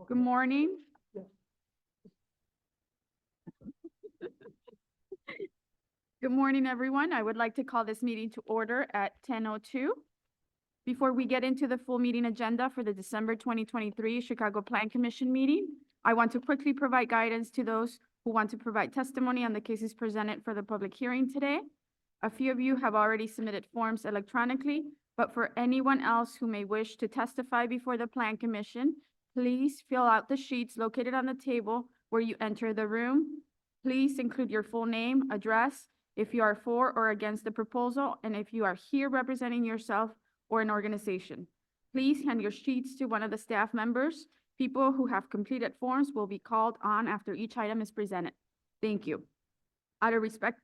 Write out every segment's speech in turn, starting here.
Good morning. Good morning, everyone. I would like to call this meeting to order at 10:02. Before we get into the full meeting agenda for the December 2023 Chicago Plan Commission meeting, I want to quickly provide guidance to those who want to provide testimony on the cases presented for the public hearing today. A few of you have already submitted forms electronically, but for anyone else who may wish to testify before the Plan Commission, please fill out the sheets located on the table where you enter the room. Please include your full name, address, if you are for or against the proposal, and if you are here representing yourself or an organization. Please hand your sheets to one of the staff members. People who have completed forms will be called on after each item is presented. Thank you. Out of respect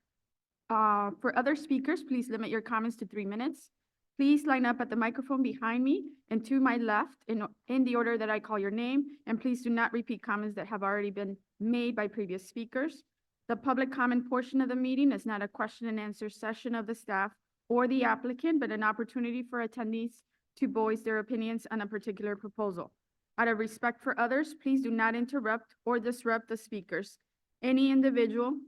for other speakers, please limit your comments to 3 minutes. Please line up at the microphone behind me and to my left in the order that I call your name, and please do not repeat comments that have already been made by previous speakers. The public comment portion of the meeting is not a question and answer session of the staff or the applicant, but an opportunity for attendees to voice their opinions on a particular proposal. Out of respect for others, please do not interrupt or disrupt the speakers. Any individual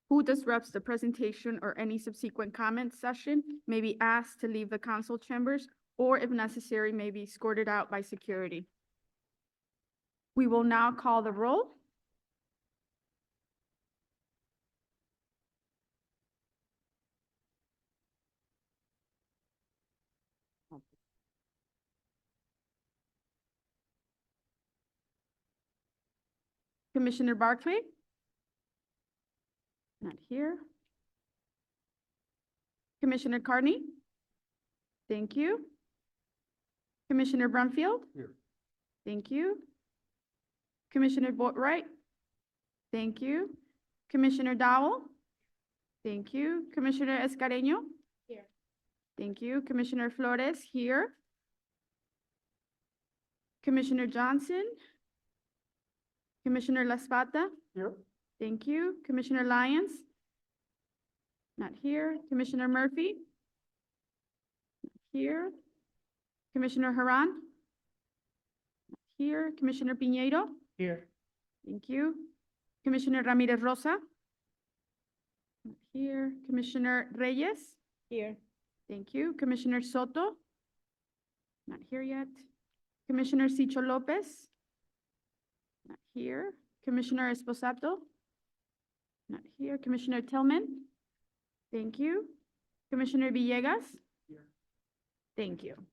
who disrupts the presentation or any subsequent comment session may be asked to leave the council chambers, or if necessary, may be escorted out by security. We will now call the roll. Commissioner Barclay? Not here. Commissioner Carney? Thank you. Commissioner Brumfield? Here. Thank you. Commissioner Boatright? Thank you. Commissioner Dowell? Thank you. Commissioner Escareño? Here. Thank you. Commissioner Flores here. Commissioner Johnson? Commissioner La Spata? Here. Thank you. Commissioner Lyons? Not here. Commissioner Murphy? Not here. Commissioner Haran? Not here. Commissioner Piñeiro? Here. Thank you. Commissioner Ramirez Rosa? Not here. Commissioner Reyes? Here. Thank you. Commissioner Soto? Not here yet. Commissioner Sicho Lopez? Not here. Commissioner Esposato? Not here. Commissioner Tillman? Thank you. Commissioner Villegas? Here. Thank you.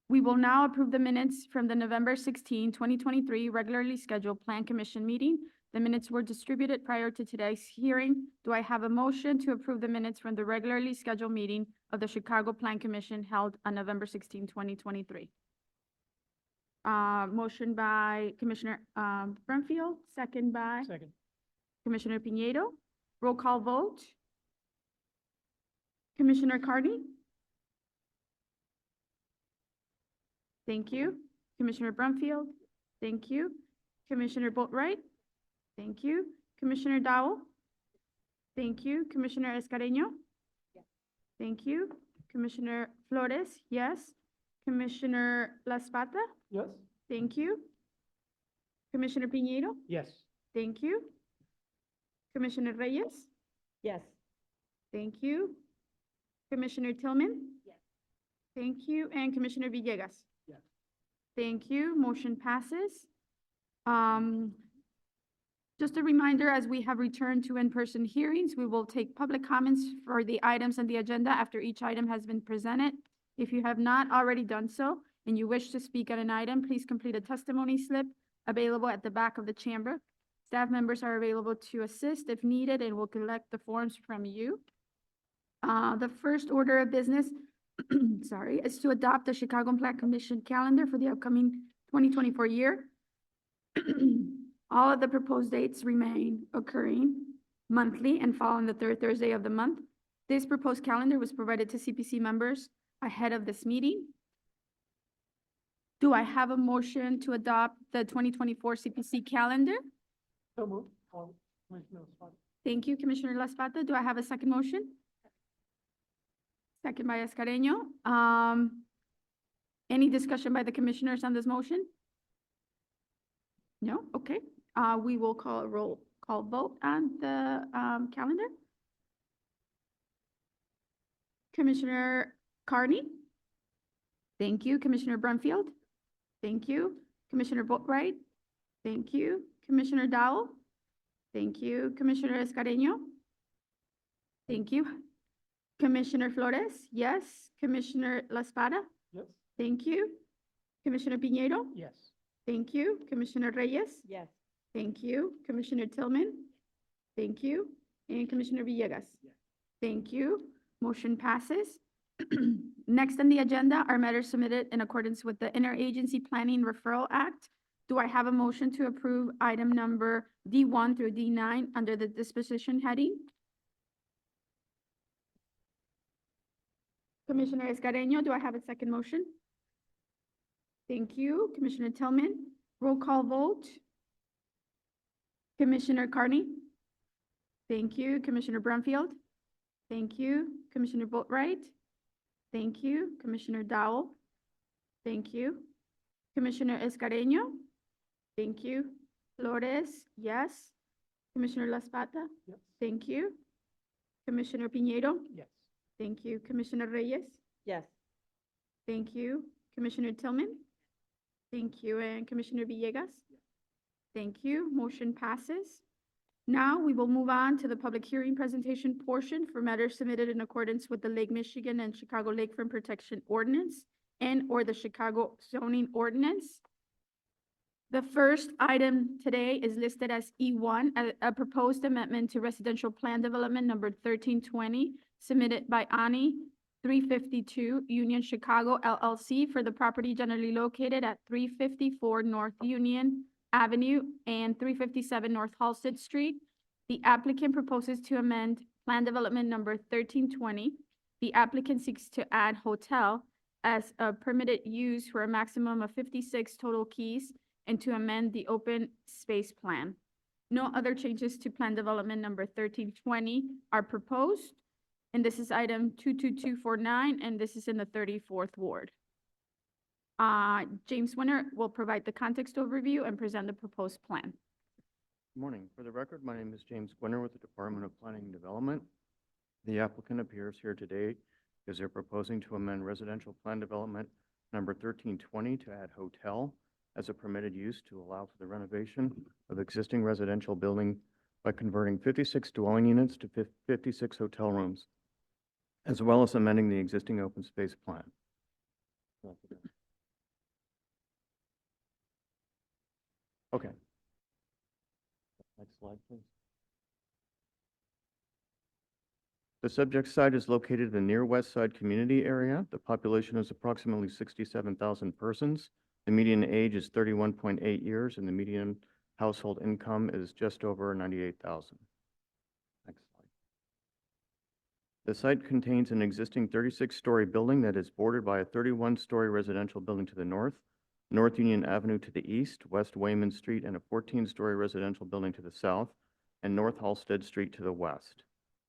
We will now approve the minutes from the November 16, 2023 regularly scheduled Plan Commission meeting. The minutes were distributed prior to today's hearing. Do I have a motion to approve the minutes from the regularly scheduled meeting of the Chicago Plan Commission held on November 16, 2023? Motion by Commissioner Brumfield, second by Second. Commissioner Piñeiro. Roll call vote. Commissioner Carney? Thank you. Commissioner Brumfield? Thank you. Commissioner Boatright? Thank you. Commissioner Dowell? Thank you. Commissioner Escareño? Yes. Thank you. Commissioner Flores? Yes. Commissioner La Spata? Yes. Thank you. Commissioner Piñeiro? Yes. Thank you. Commissioner Reyes? Yes. Thank you. Commissioner Tillman? Yes. Thank you. And Commissioner Villegas? Yes. Thank you. Motion passes. Just a reminder, as we have returned to in-person hearings, we will take public comments for the items on the agenda after each item has been presented. If you have not already done so and you wish to speak on an item, please complete a testimony slip available at the back of the chamber. Staff members are available to assist if needed and will collect the forms from you. The first order of business, sorry, is to adopt the Chicago Plan Commission calendar for the upcoming 2024 year. All of the proposed dates remain occurring monthly and fall on the third Thursday of the month. This proposed calendar was provided to CPC members ahead of this meeting. Do I have a motion to adopt the 2024 CPC calendar? So moved. Commissioner Spot. Thank you, Commissioner La Spata. Do I have a second motion? Second by Escareno. Any discussion by the commissioners on this motion? No? Okay. We will call a roll call vote on the calendar. Commissioner Carney? Thank you. Commissioner Brumfield? Thank you. Commissioner Boatright? Thank you. Commissioner Dowell? Thank you. Commissioner Escareno? Thank you. Commissioner Flores? Yes. Commissioner La Espada? Yes. Thank you. Commissioner Piñero? Yes. Thank you. Commissioner Reyes? Yes. Thank you. Commissioner Tillman? Thank you. And Commissioner Villegas? Yes. Thank you. Motion passes. Next on the agenda are matters submitted in accordance with the Interagency Planning Referral Act. Do I have a motion to approve item number D1 through D9 under the disposition heading? Commissioner Escareno, do I have a second motion? Thank you. Commissioner Tillman, roll call vote. Commissioner Carney? Thank you. Commissioner Brumfield? Thank you. Commissioner Boatright? Thank you. Commissioner Dowell? Thank you. Commissioner Escareno? Thank you. Flores? Yes. Commissioner La Espada? Yes. Thank you. Commissioner Piñero? Yes. Thank you. Commissioner Reyes? Yes. Thank you. Commissioner Tillman? Thank you. And Commissioner Villegas? Thank you. Motion passes. Now we will move on to the public hearing presentation portion for matters submitted in accordance with the Lake Michigan and Chicago Lakefront Protection Ordinance and/or the Chicago zoning ordinance. The first item today is listed as E1, a proposed amendment to residential plan development number 1320, submitted by Ani 352 Union Chicago LLC for the property generally located at 354 North Union Avenue and 357 North Halsted Street. The applicant proposes to amend plan development number 1320. The applicant seeks to add hotel as a permitted use for a maximum of 56 total keys and to amend the open space plan. No other changes to plan development number 1320 are proposed. And this is item 22249, and this is in the 34th Ward. James Winter will provide the context overview and present the proposed plan. Good morning. For the record, my name is James Gwinner with the Department of Planning and Development. The applicant appears here today because they're proposing to amend residential plan development number 1320 to add hotel as a permitted use to allow for the renovation of existing residential building by converting 56 dwelling units to 56 hotel rooms, as well as amending the existing open space plan. Okay. Next slide, please. The subject site is located in the near West Side community area. The population is approximately 67,000 persons. The median age is 31.8 years, and the median household income is just over 98,000. Next slide. The site contains an existing 36-story building that is bordered by a 31-story residential building to the north, North Union Avenue to the east, West Wayman Street, and a 14-story residential building to the south, and North Halsted Street to the west.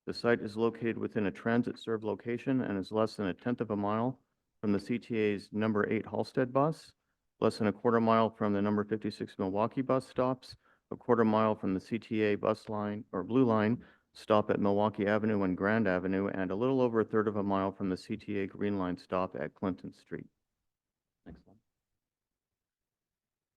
The site is located within a transit-served location and is less than a tenth of a mile from the CTA's number 8 Halsted bus, less than a quarter mile from the number 56 Milwaukee bus stops, a quarter mile from the CTA bus line or Blue Line stop at Milwaukee Avenue and Grand Avenue, and a little over a third of a mile from the CTA Green Line stop at Clinton Street. Next slide.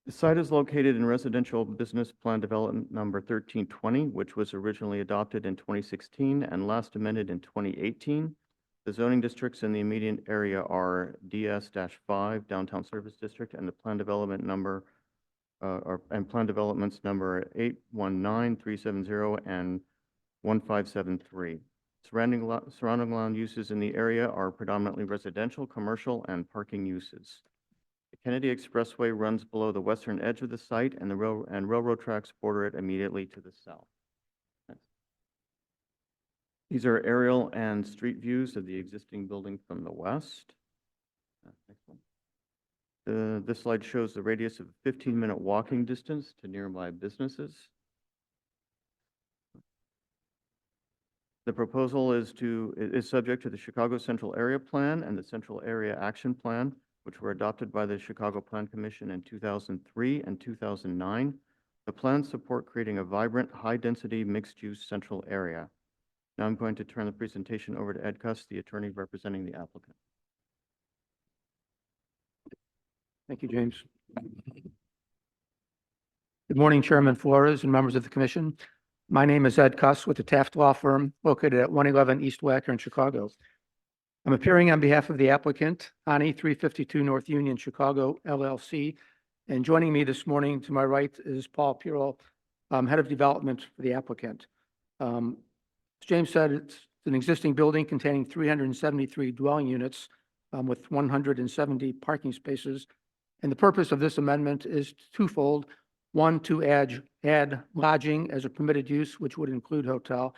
The site is located in residential business plan development number 1320, which was originally adopted in 2016 and last amended in 2018. The zoning districts in the immediate area are DS-5 Downtown Service District and the plan development number plan developments number 819, 370, and 1573. Surrounding land uses in the area are predominantly residential, commercial, and parking uses. The Kennedy Expressway runs below the western edge of the site, and railroad tracks border it immediately to the south. Next. These are aerial and street views of the existing building from the west. Next one. This slide shows the radius of a 15-minute walking distance to nearby businesses. The proposal is subject to the Chicago Central Area Plan and the Central Area Action Plan, which were adopted by the Chicago Plan Commission in 2003 and 2009. The plans support creating a vibrant, high-density, mixed-use central area. Now I'm going to turn the presentation over to Ed Cuss, the attorney representing the applicant. Thank you, James. Good morning, Chairman Flores and members of the commission. My name is Ed Cuss with the Taft Law Firm located at 111 East Wacker in Chicago. I'm appearing on behalf of the applicant, Ani 352 North Union, Chicago, LLC. And joining me this morning to my right is Paul Pirro, Head of Development for the applicant. As James said, it's an existing building containing 373 dwelling units with 170 parking spaces. And the purpose of this amendment is twofold. One, to add lodging as a permitted use, which would include hotel.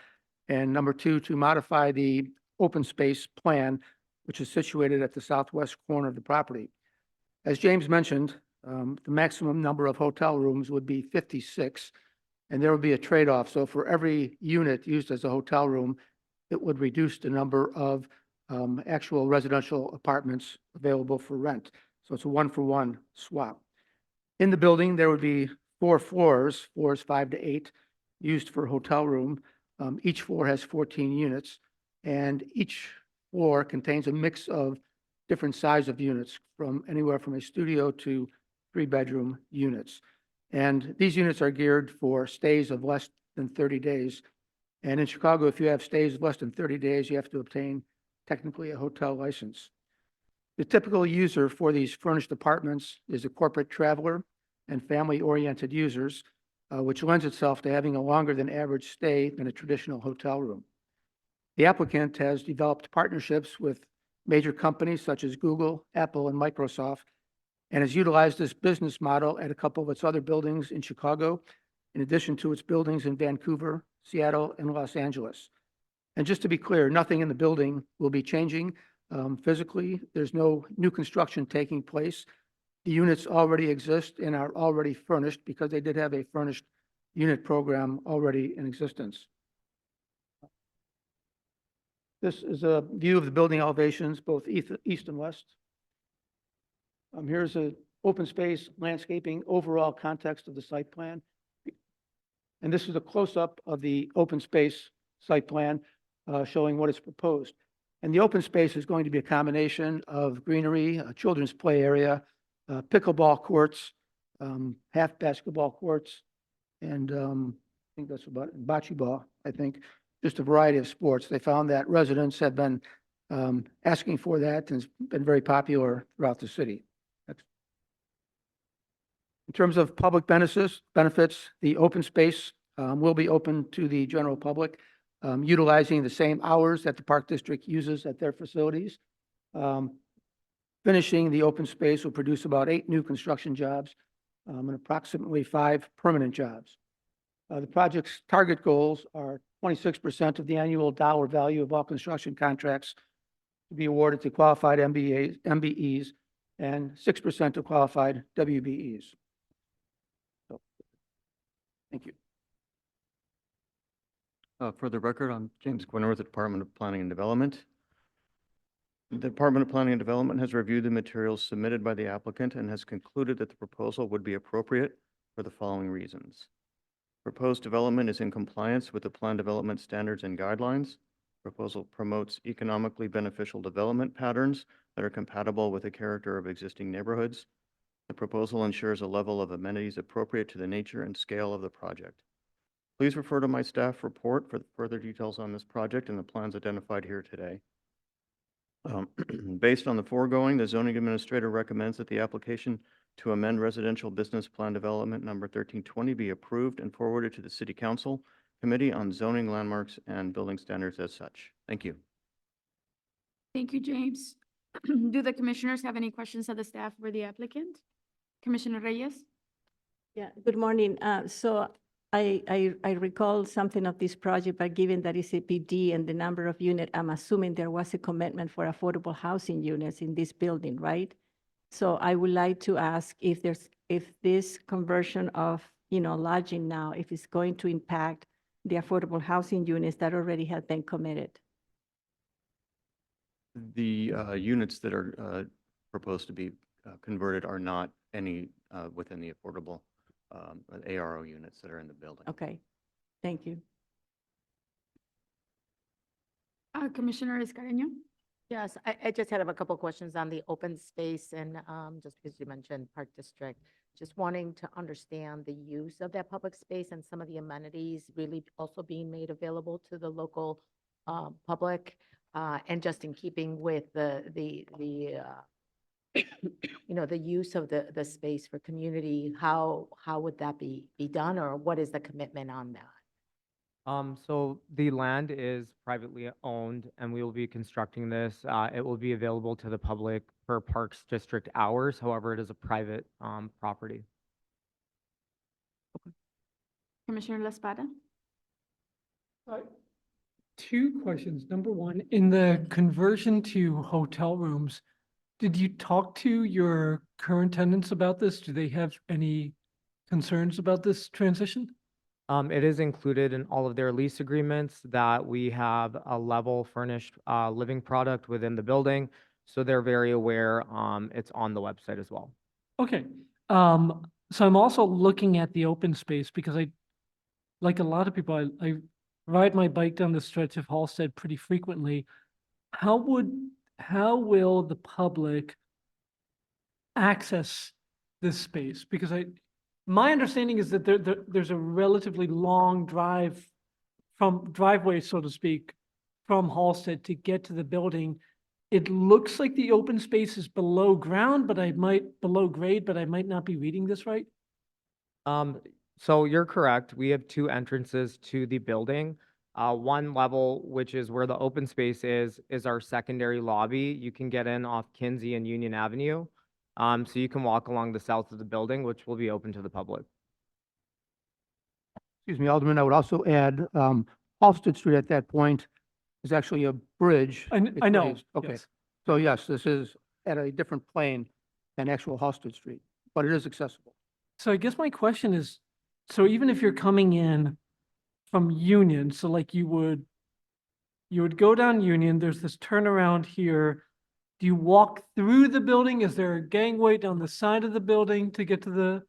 And number two, to modify the open space plan, which is situated at the southwest corner of the property. As James mentioned, the maximum number of hotel rooms would be 56, and there would be a trade-off. So for every unit used as a hotel room, it would reduce the number of actual residential apartments available for rent. So it's a one-for-one swap. In the building, there would be 4 floors 5 to 8, used for hotel room. Each floor has 14 units, and each floor contains a mix of different size of units, from anywhere from a studio to 3-bedroom units. And these units are geared for stays of less than 30 days. And in Chicago, if you have stays of less than 30 days, you have to obtain technically a hotel license. The typical user for these furnished apartments is a corporate traveler and family-oriented users, which lends itself to having a longer than average stay than a traditional hotel room. The applicant has developed partnerships with major companies such as Google, Apple, and Microsoft, and has utilized this business model at a couple of its other buildings in Chicago, in addition to its buildings in Vancouver, Seattle, and Los Angeles. And just to be clear, nothing in the building will be changing physically. There's no new construction taking place. The units already exist and are already furnished because they did have a furnished unit program already in existence. This is a view of the building elevations, both east and west. Here's an open space landscaping overall context of the site plan. And this is a close-up of the open space site plan showing what is proposed. And the open space is going to be a combination of greenery, a children's play area, pickleball courts, half basketball courts, and I think that's about it, bocce ball, I think, just a variety of sports. They found that residents have been asking for that, and it's been very popular throughout the city. In terms of public benefits, the open space will be open to the general public, utilizing the same hours that the Park District uses at their facilities. Finishing the open space will produce about 8 new construction jobs and approximately 5 permanent jobs. The project's target goals are 26% of the annual dollar value of all construction contracts to be awarded to qualified MBEs and 6% to qualified WBEs. So, thank you. For the record, I'm James Gwinner with the Department of Planning and Development. The Department of Planning and Development has reviewed the materials submitted by the applicant and has concluded that the proposal would be appropriate for the following reasons. Proposed development is in compliance with the plan development standards and guidelines. Proposal promotes economically beneficial development patterns that are compatible with the character of existing neighborhoods. The proposal ensures a level of amenities appropriate to the nature and scale of the project. Please refer to my staff report for further details on this project and the plans identified here today. Based on the foregoing, the zoning administrator recommends that the application to amend residential business plan development number 1320 be approved and forwarded to the City Council Committee on Zoning, Landmarks, and Building Standards as such. Thank you. Thank you, James. Do the commissioners have any questions of the staff or the applicant? Commissioner Reyes? Yeah, good morning. So I recall something of this project, but given that it's a PD and the number of units, I'm assuming there was a commitment for affordable housing units in this building, right? So I would like to ask if this conversion of, lodging now, if it's going to impact the affordable housing units that already have been committed? The units that are proposed to be converted are not any within the affordable ARO units that are in the building. Okay, thank you. Commissioner Escareno? Yes, I just had a couple questions on the open space and just because you mentioned Park District, just wanting to understand the use of that public space and some of the amenities really also being made available to the local public. And just in keeping with the the use of the space for community, how would that be done, or what is the commitment on that? So the land is privately owned and we will be constructing this. It will be available to the public per Parks District hours. However, it is a private, property. Commissioner Laspada? Two questions. Number one, in the conversion to hotel rooms, did you talk to your current tenants about this? Do they have any concerns about this transition? It is included in all of their lease agreements that we have a level furnished, living product within the building. So they're very aware, it's on the website as well. Okay, so I'm also looking at the open space because like a lot of people, I ride my bike down the stretch of Halsted pretty frequently. How will the public access this space? Because my understanding is that there's a relatively long driveway, so to speak, from Halsted to get to the building. It looks like the open space is below ground, below grade, but I might not be reading this right. So you're correct. We have two entrances to the building. One level, which is where the open space is our secondary lobby. You can get in off Kinsey and Union Avenue. So you can walk along the south of the building, which will be open to the public. Excuse me, Alderman, I would also add, Halsted Street at that point is actually a bridge. I It's know, raised. Okay, yes. so yes, this is at a different plane than actual Halsted Street, but it is accessible. So I guess my question is, so even if you're coming in from Union, so like you would go down Union, there's this turnaround here. Do you walk through the building? Is there a gangway down the side of the building to get to the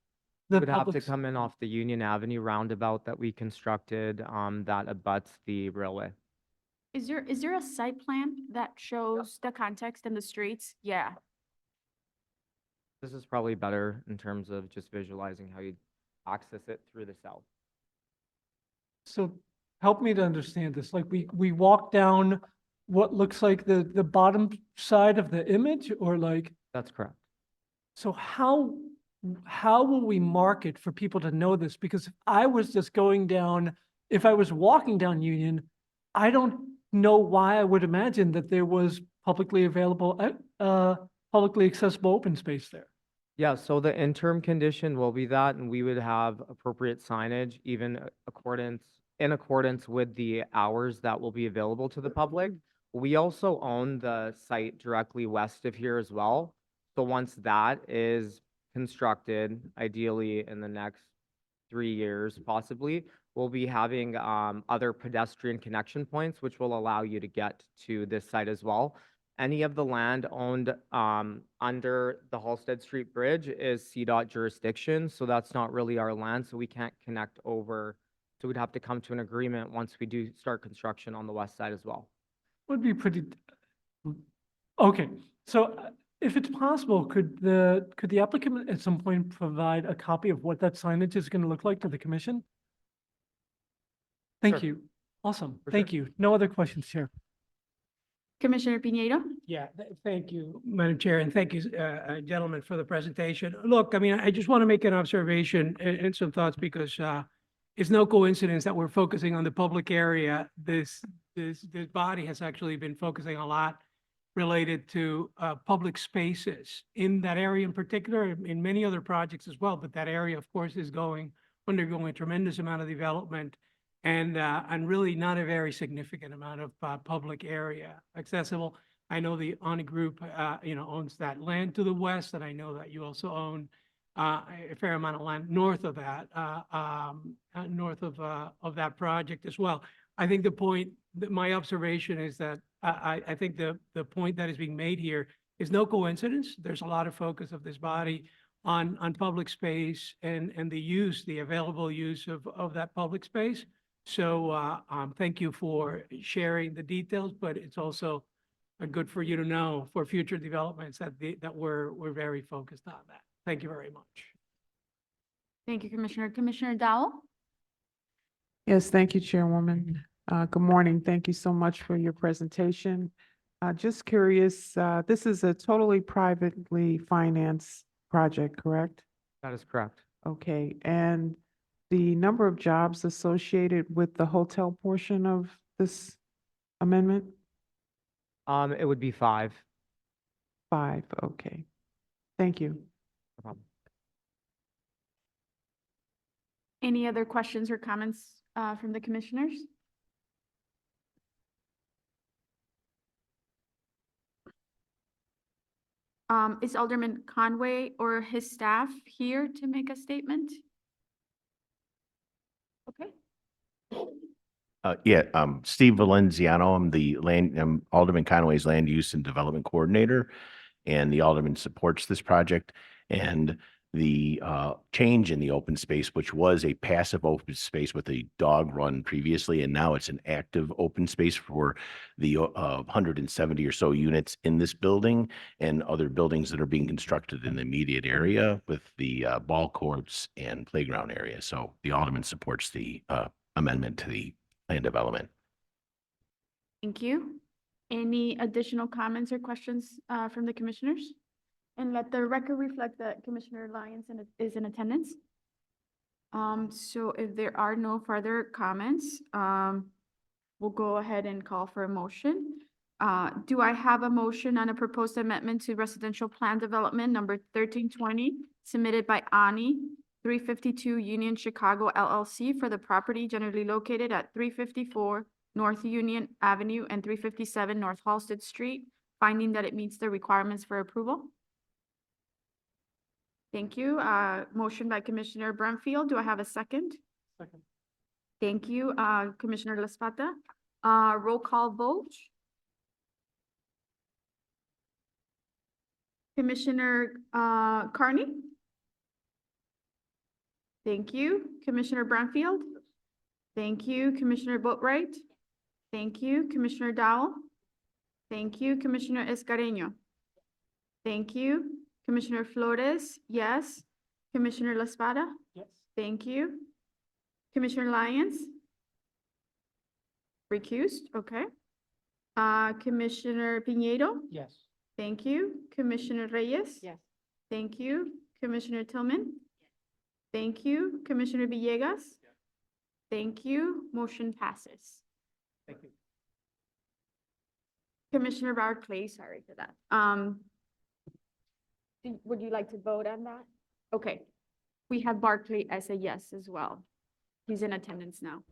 You would have to public? come in off the Union Avenue roundabout that we constructed, that abuts the railway. Is there a site plan that shows the context and the streets? Yeah. This is probably better in terms of just visualizing how you access it through the south. So help me to understand this. Like we walk down what looks like the bottom side of the image, or like, That's correct. so how will we market for people to know this? Because if I was just going down, if I was walking down Union, I don't know why I would imagine that there was publicly available, publicly accessible open space there. Yeah, so the interim condition will be that, and we would have appropriate signage, even in accordance with the hours that will be available to the public. We also own the site directly west of here as well. So once that is constructed, ideally in the next 3 years possibly, we'll be having other pedestrian connection points, which will allow you to get to this site as well. Any of the land owned under the Halsted Street Bridge is CDOT jurisdiction, so that's not really our land, so we can't connect over. So we'd have to come to an agreement once we do start construction on the west side as well. Would be pretty, okay, so if it's possible, could the applicant at some point provide a copy of what that signage is gonna look like to the commission? Thank Sure. you. Awesome. For Thank sure. you. No other questions here. Commissioner Piñeiro? Yeah, thank you, Madam Chair, and thank you, gentlemen, for the presentation. Look, I mean, I just want to make an observation and some thoughts because it's no coincidence that we're focusing on the public area. This body has actually been focusing a lot related to public spaces in that area in particular, in many other projects as well. But that area, of course, is undergoing a tremendous amount of development and really not a very significant amount of public area accessible. I know the ONI Group, owns that land to the west, and I know that you also own a fair amount of land north of that, north of that project as well. I think the point, that my observation is that I think the point that is being made here is no coincidence. There's a lot of focus of this body on public space and the available use of that public space. So thank you for sharing the details, but it's also good for you to know for future developments that we're very focused on that. Thank you very much. Thank you, Commissioner. Commissioner Dowell? Yes, thank you, Chairwoman. Good morning. Thank you so much for your presentation. Just curious, this is a totally privately financed project, correct? That is correct. Okay, and the number of jobs associated with the hotel portion of this amendment? It would be 5. 5, okay. Thank you. No problem. Any other questions or comments from the commissioners? Is Alderman Conway or his staff here to make a statement? Okay. Steve Valenziano, I'm Alderman Conway's Land Use and Development Coordinator, and the Alderman supports this project. And the change in the open space, which was a passive open space with a dog run previously, and now it's an active open space for the 170 or so units in this building and other buildings that are being constructed in the immediate area with the ball courts and playground area. So the Alderman supports the amendment to the land development. Thank you. Any additional comments or questions from the commissioners? And let the record reflect that Commissioner Lyons is in attendance. So if there are no further comments, we'll go ahead and call for a motion. Do I have a motion on a proposed amendment to residential plan development number 1320 submitted by Ani 352 Union Chicago LLC for the property generally located at 354 North Union Avenue and 357 North Halsted Street, finding that it meets the requirements for approval? Thank you. Motion by Commissioner Brumfield. Do I have a second? Second. Thank you, Commissioner Lasplata. Roll call vote. Commissioner Carney? Thank you. Commissioner Brumfield? Thank you. Commissioner Boatright? Thank you. Commissioner Dowell? Thank you. Commissioner Escareno? Thank you. Commissioner Flores, yes. Commissioner Laspada? Yes. Thank you. Commissioner Lyons? Recused, okay. Commissioner Piñeiro? Yes. Thank you. Commissioner Reyes? Yes. Thank you. Commissioner Tillman? Thank you. Commissioner Villegas? Thank you. Motion passes. Thank you. Commissioner Barclay, sorry for that. Would you like to vote on that? Okay. We have Barclay as a yes as well. He's in attendance now.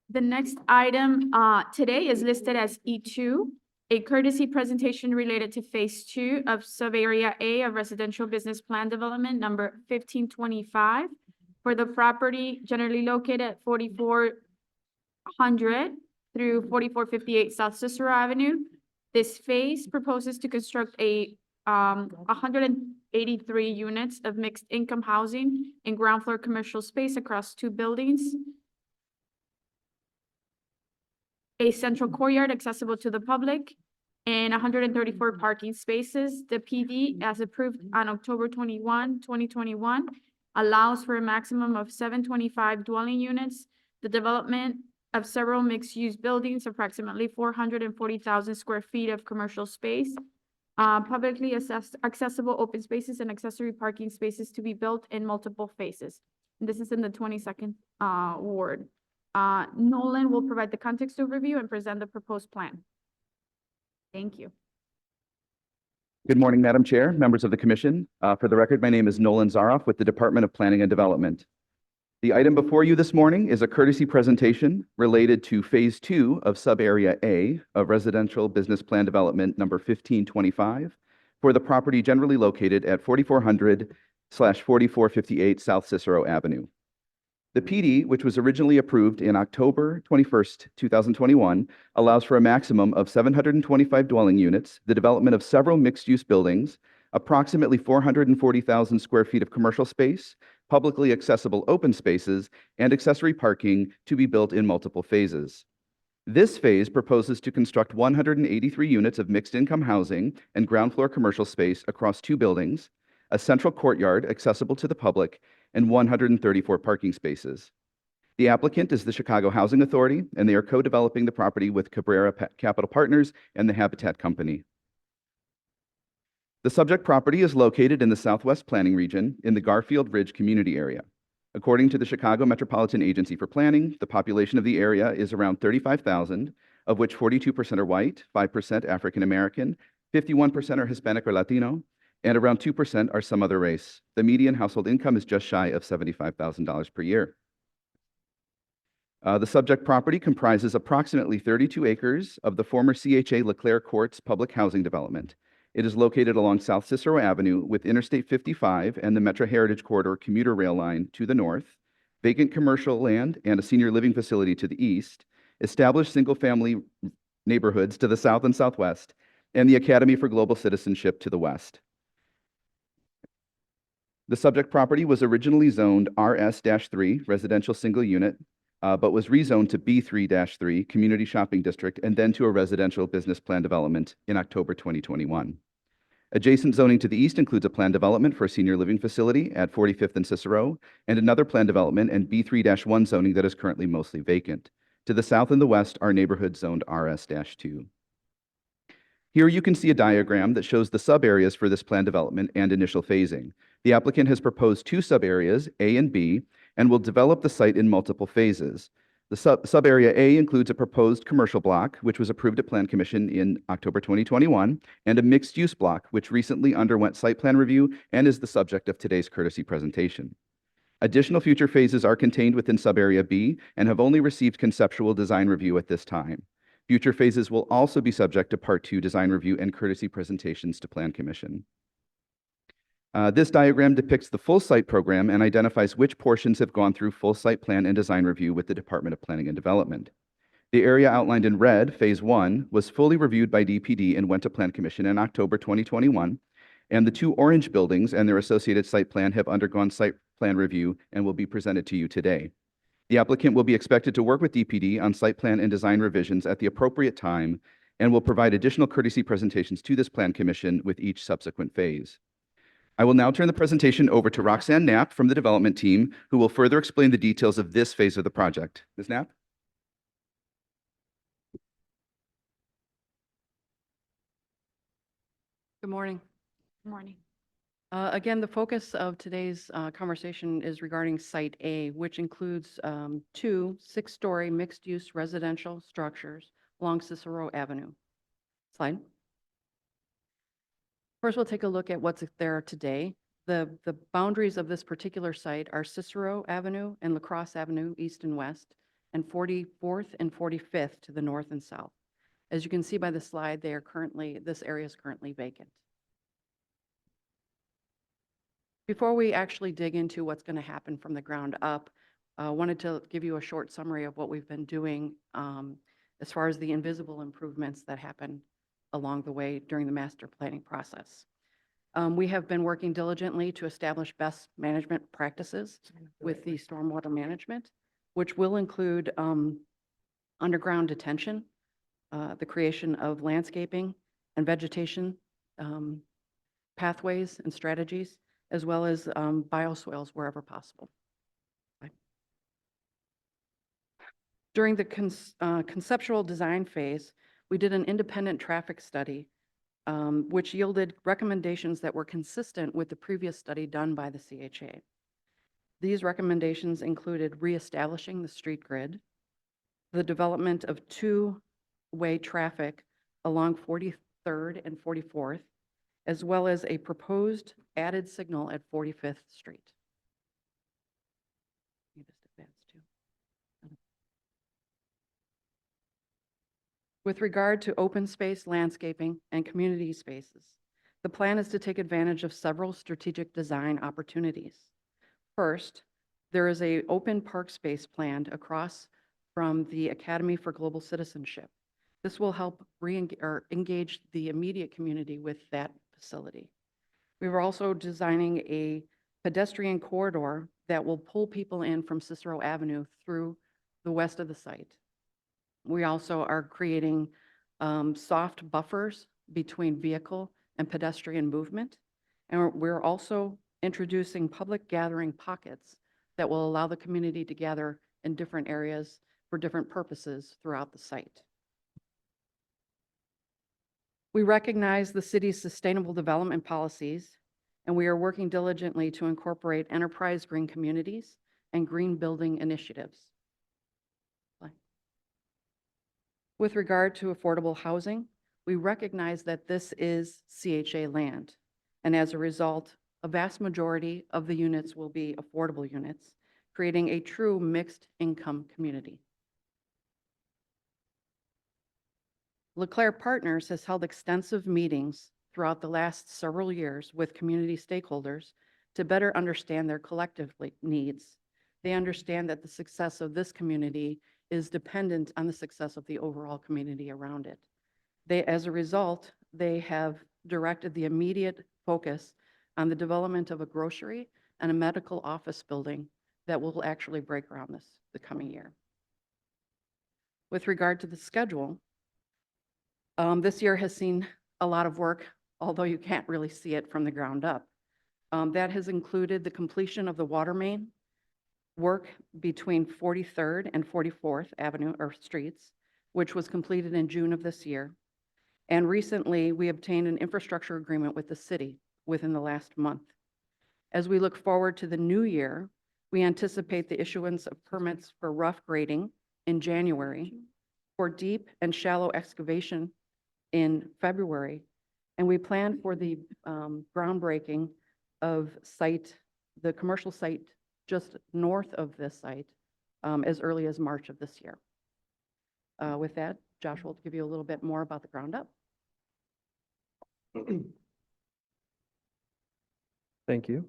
The next item today is listed as E2, a courtesy presentation related to Phase 2 of Subarea A of Residential Business Plan Development number 1525 for the property generally located at 4400 through 4458 South Cicero Avenue. This phase proposes to construct a 183 units of mixed income housing and ground floor commercial space across 2 buildings, a central courtyard accessible to the public, and 134 parking spaces. The PD, as approved on October 21, 2021, allows for a maximum of 725 dwelling units, the development of several mixed-use buildings, approximately 440,000 square feet of commercial space, publicly accessible open spaces and accessory parking spaces to be built in multiple phases. And this is in the 22nd ward. Nolan will provide the context overview and present the proposed plan. Thank you. Good morning, Madam Chair, members of the commission. For the record, my name is Nolan Zaroff with the Department of Planning and Development. The item before you this morning is a courtesy presentation related to Phase 2 of Sub-Area A of Residential Business Plan Development Number 1525 for the property generally located at 4400/4458 South Cicero Avenue. The PD, which was originally approved in October 21st, 2021, allows for a maximum of 725 dwelling units, the development of several mixed-use buildings, approximately 440,000 square feet of commercial space, publicly accessible open spaces, and accessory parking to be built in multiple phases. This phase proposes to construct 183 units of mixed-income housing and ground floor commercial space across 2 buildings, a central courtyard accessible to the public, and 134 parking spaces. The applicant is the Chicago Housing Authority, and they are co-developing the property with Cabrera Capital Partners and the Habitat Company. The subject property is located in the Southwest Planning Region in the Garfield Ridge community area. According to the Chicago Metropolitan Agency for Planning, the population of the area is around 35,000, of which 42% are white, 5% African American, 51% are Hispanic or Latino, and around 2% are some other race. The median household income is just shy of $75,000 per year. The subject property comprises approximately 32 acres of the former CHA LeClaire Courts public housing development. It is located along South Cicero Avenue with Interstate 55 and the Metro Heritage Corridor commuter rail line to the north, vacant commercial land and a senior living facility to the east, established single-family neighborhoods to the south and southwest, and the Academy for Global Citizenship to the west. The subject property was originally zoned RS-3, residential single unit, but was rezoned to B3-3, community shopping district, and then to a residential business plan development in October 2021. Adjacent zoning to the east includes a planned development for a senior living facility at 45th and Cicero, and another planned development and B3-1 zoning that is currently mostly vacant. To the south and the west are neighborhoods zoned RS-2. Here you can see a diagram that shows the sub-areas for this planned development and initial phasing. The applicant has proposed 2 sub-areas, A and B, and will develop the site in multiple phases. The sub-area A includes a proposed commercial block, which was approved at Plan Commission in October 2021, and a mixed-use block, which recently underwent site plan review and is the subject of today's courtesy presentation. Additional future phases are contained within sub-area B and have only received conceptual design review at this time. Future phases will also be subject to Part 2 design review and courtesy presentations to Plan Commission. This diagram depicts the full site program and identifies which portions have gone through full site plan and design review with the Department of Planning and Development. The area outlined in red, Phase 1, was fully reviewed by DPD and went to Plan Commission in October 2021, and the 2 orange buildings and their associated site plan have undergone site plan review and will be presented to you today. The applicant will be expected to work with DPD on site plan and design revisions at the appropriate time and will provide additional courtesy presentations to this Plan Commission with each subsequent phase. I will now turn the presentation over to Roxanne Knapp from the development team, who will further explain the details of this phase of the project. Ms. Knapp? Good morning. Good morning. Again, the focus of today's conversation is regarding Site A, which includes 2 6-story mixed-use residential structures along Cicero Avenue. Slide. First, we'll take a look at what's there today. The boundaries of this particular site are Cicero Avenue and La Crosse Avenue, east and west, and 44th and 45th to the north and south. As you can see by the slide, this area is currently vacant. Before we actually dig into what's going to happen from the ground up, I wanted to give you a short summary of what we've been doing as far as the invisible improvements that happen along the way during the master planning process. We have been working diligently to establish best management practices with the stormwater management, which will include underground detention, the creation of landscaping and vegetation pathways and strategies, as well as bioswales wherever possible. During the conceptual design phase, we did an independent traffic study, which yielded recommendations that were consistent with the previous study done by the CHA. These recommendations included reestablishing the street grid, the development of 2-way traffic along 43rd and 44th, as well as a proposed added signal at 45th Street. Need this to advance too. With regard to open space, landscaping, and community spaces, the plan is to take advantage of several strategic design opportunities. First, there is a open park space planned across from the Academy for Global Citizenship. This will help engage the immediate community with that facility. We were also designing a pedestrian corridor that will pull people in from Cicero Avenue through the west of the site. We also are creating soft buffers between vehicle and pedestrian movement. And we're also introducing public gathering pockets that will allow the community to gather in different areas for different purposes throughout the site. We recognize the city's sustainable development policies, and we are working diligently to incorporate enterprise green communities and green building initiatives. With regard to affordable housing, we recognize that this is CHA land, and as a result, a vast majority of the units will be affordable units, creating a true mixed income community. LeClaire Partners has held extensive meetings throughout the last several years with community stakeholders to better understand their collective needs. They understand that the success of this community is dependent on the success of the overall community around it. As a result, they have directed the immediate focus on the development of a grocery and a medical office building that will actually break ground the coming year. With regard to the schedule, this year has seen a lot of work, although you can't really see it from the ground up. That has included the completion of the water main work between 43rd and 44th Avenue or streets, which was completed in June of this year. And recently, we obtained an infrastructure agreement with the city within the last month. As we look forward to the new year, we anticipate the issuance of permits for rough grading in January, for deep and shallow excavation in February, and we plan for the groundbreaking of the commercial site just north of this site as early as March of this year. With that, Josh will give you a little bit more about the ground up. Thank you.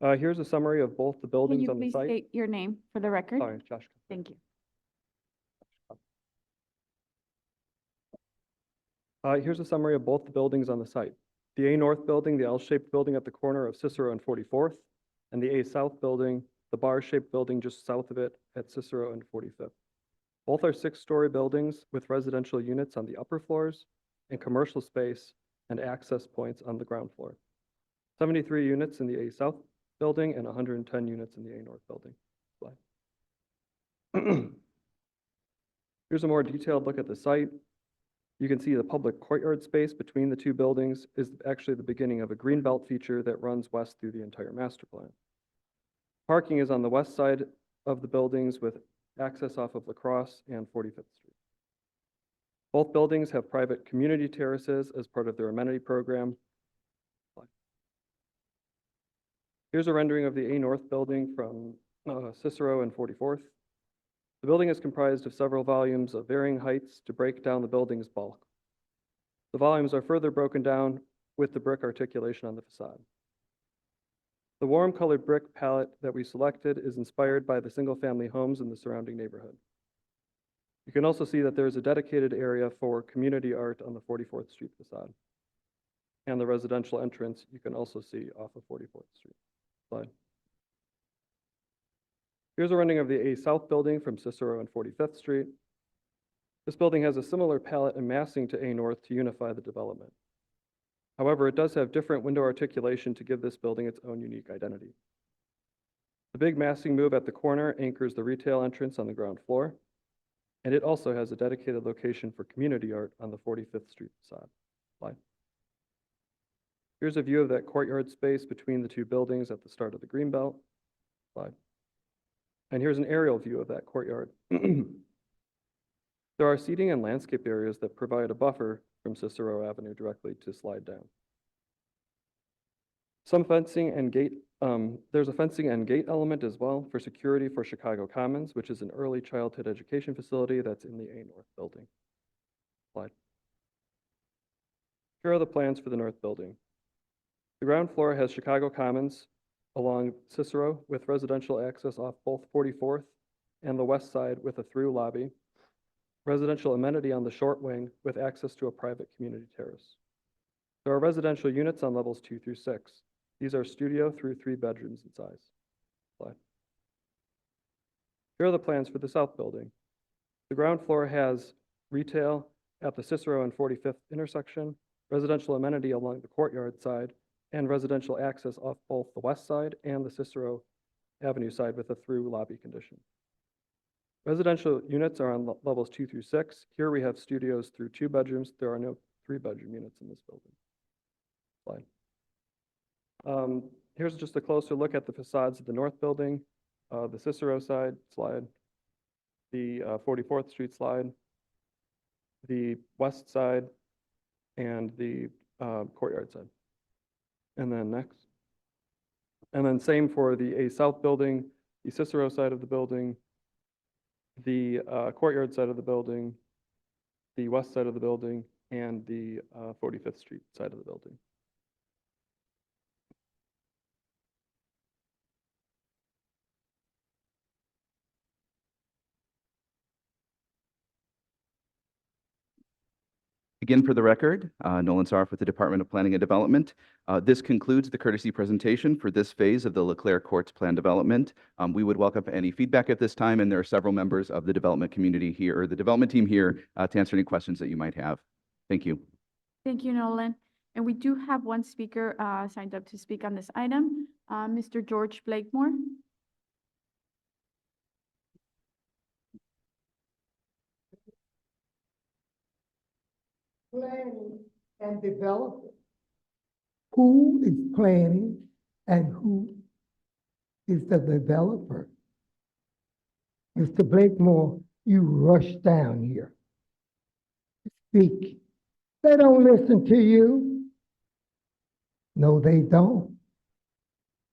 Here's a summary of both the Can buildings you on the please site. state your name for the record? Sorry, Josh. Thank you. Here's a summary of both the buildings on the site. The A North building, the L-shaped building at the corner of Cicero and 44th, and the A South building, the bar-shaped building just south of it at Cicero and 45th. Both are 6-story buildings with residential units on the upper floors and commercial space and access points on the ground floor. 73 units in the A South building and 110 units in the A North building. Here's a more detailed look at the site. You can see the public courtyard space between the two buildings is actually the beginning of a green belt feature that runs west through the entire master plan. Parking is on the west side of the buildings with access off of Lacrosse and 45th Street. Both buildings have private community terraces as part of their amenity program. Here's a rendering of the A North building from Cicero and 44th. The building is comprised of several volumes of varying heights to break down the building's bulk. The volumes are further broken down with the brick articulation on the facade. The warm colored brick palette that we selected is inspired by the single-family homes in the surrounding neighborhood. You can also see that there is a dedicated area for community art on the 44th Street facade. And the residential entrance you can also see off of 44th Street. Slide. Here's a rendering of the A South building from Cicero and 45th Street. This building has a similar palette and massing to A North to unify the development. However, it does have different window articulation to give this building its own unique identity. The big massing move at the corner anchors the retail entrance on the ground floor, and it also has a dedicated location for community art on the 45th Street facade. Slide. Here's a view of that courtyard space between the two buildings at the start of the greenbelt. Slide. And here's an aerial view of that courtyard. There are seating and landscape areas that provide a buffer from Cicero Avenue directly to slide down. Some fencing and gate, there's a fencing and gate element as well for security for Chicago Commons, which is an early childhood education facility that's in the A North building. Slide. Here are the plans for the North building. The ground floor has Chicago Commons along Cicero with residential access off both 44th and the west side with a through lobby. Residential amenity on the short wing with access to a private community terrace. There are residential units on levels 2 through 6. These are studio through 3 bedrooms in size. Slide. Here are the plans for the south building. The ground floor has retail at the Cicero and 45th intersection, residential amenity along the courtyard side, and residential access off both the west side and the Cicero Avenue side with a through lobby condition. Residential units are on levels 2 through 6. Here we have studios through 2 bedrooms. There are no 3-bedroom units in this building. Slide. Here's just a closer look at the facades of the north building, the Cicero side slide, the 44th Street slide, the west side, and the courtyard side. And then next. And then same for the A South building, the Cicero side of the building, the courtyard side of the building, the west side of the building, and the 45th Street side of the building. Again, for the record, Nolan Sarf with the Department of Planning and Development. This concludes the courtesy presentation for this phase of the Leclerc Courts Plan Development. We would welcome any feedback at this time, and there are several members of the development community here, or the development team here, to answer any questions that you might have. Thank you. Thank you, Nolan. And we do have one speaker signed up to speak on this item, Mr. George Blakemore. Planning and developing. Who is planning and who is the developer? Mr. Blakemore, you rush down here. Speak. They don't listen to you. No, they don't.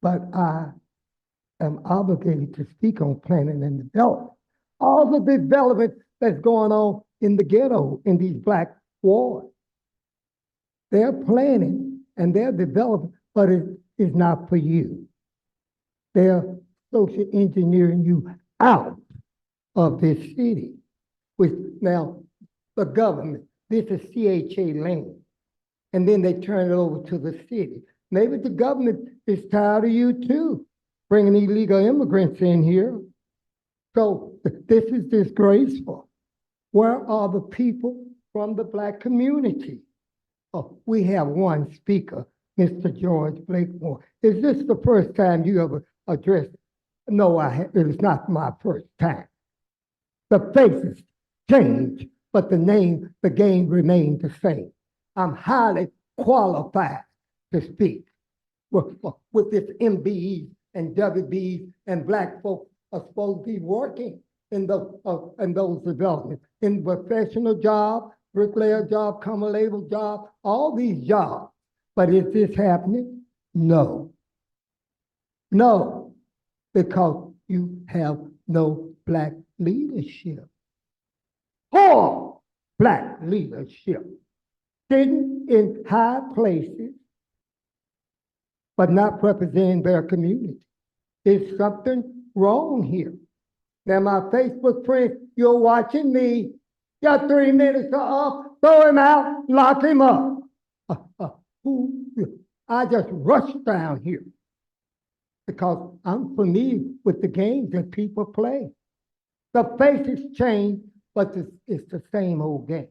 But I am obligated to speak on planning and development. All the development that's going on in the ghetto, in these black wards. They're planning and they're developing, but it is not for you. They're social engineering you out of this city. With now, the government, this is CHA land. And then they turn it over to the city. Maybe the government is tired of you too, bringing illegal immigrants in here. So this is disgraceful. Where are the people from the black community? Oh, we have one speaker, Mr. George Blakemore. Is this the first time you ever addressed? No, it is not my first time. The faces change, but the game remains the same. I'm highly qualified to speak with this MBEs and WBs, and black folks are supposed to be working in those developments, in professional job, bricklayer job, common labor job, all these jobs. But is this happening? No. No, because you have no black leadership. Poor black leadership, sitting in high places, but not representing their community. There's something wrong here. Now, my Facebook friends, you're watching me. Got 3 minutes off, throw him out, lock him up. I just rushed down here because I'm familiar with the games that people play. The faces change, but it's the same old game.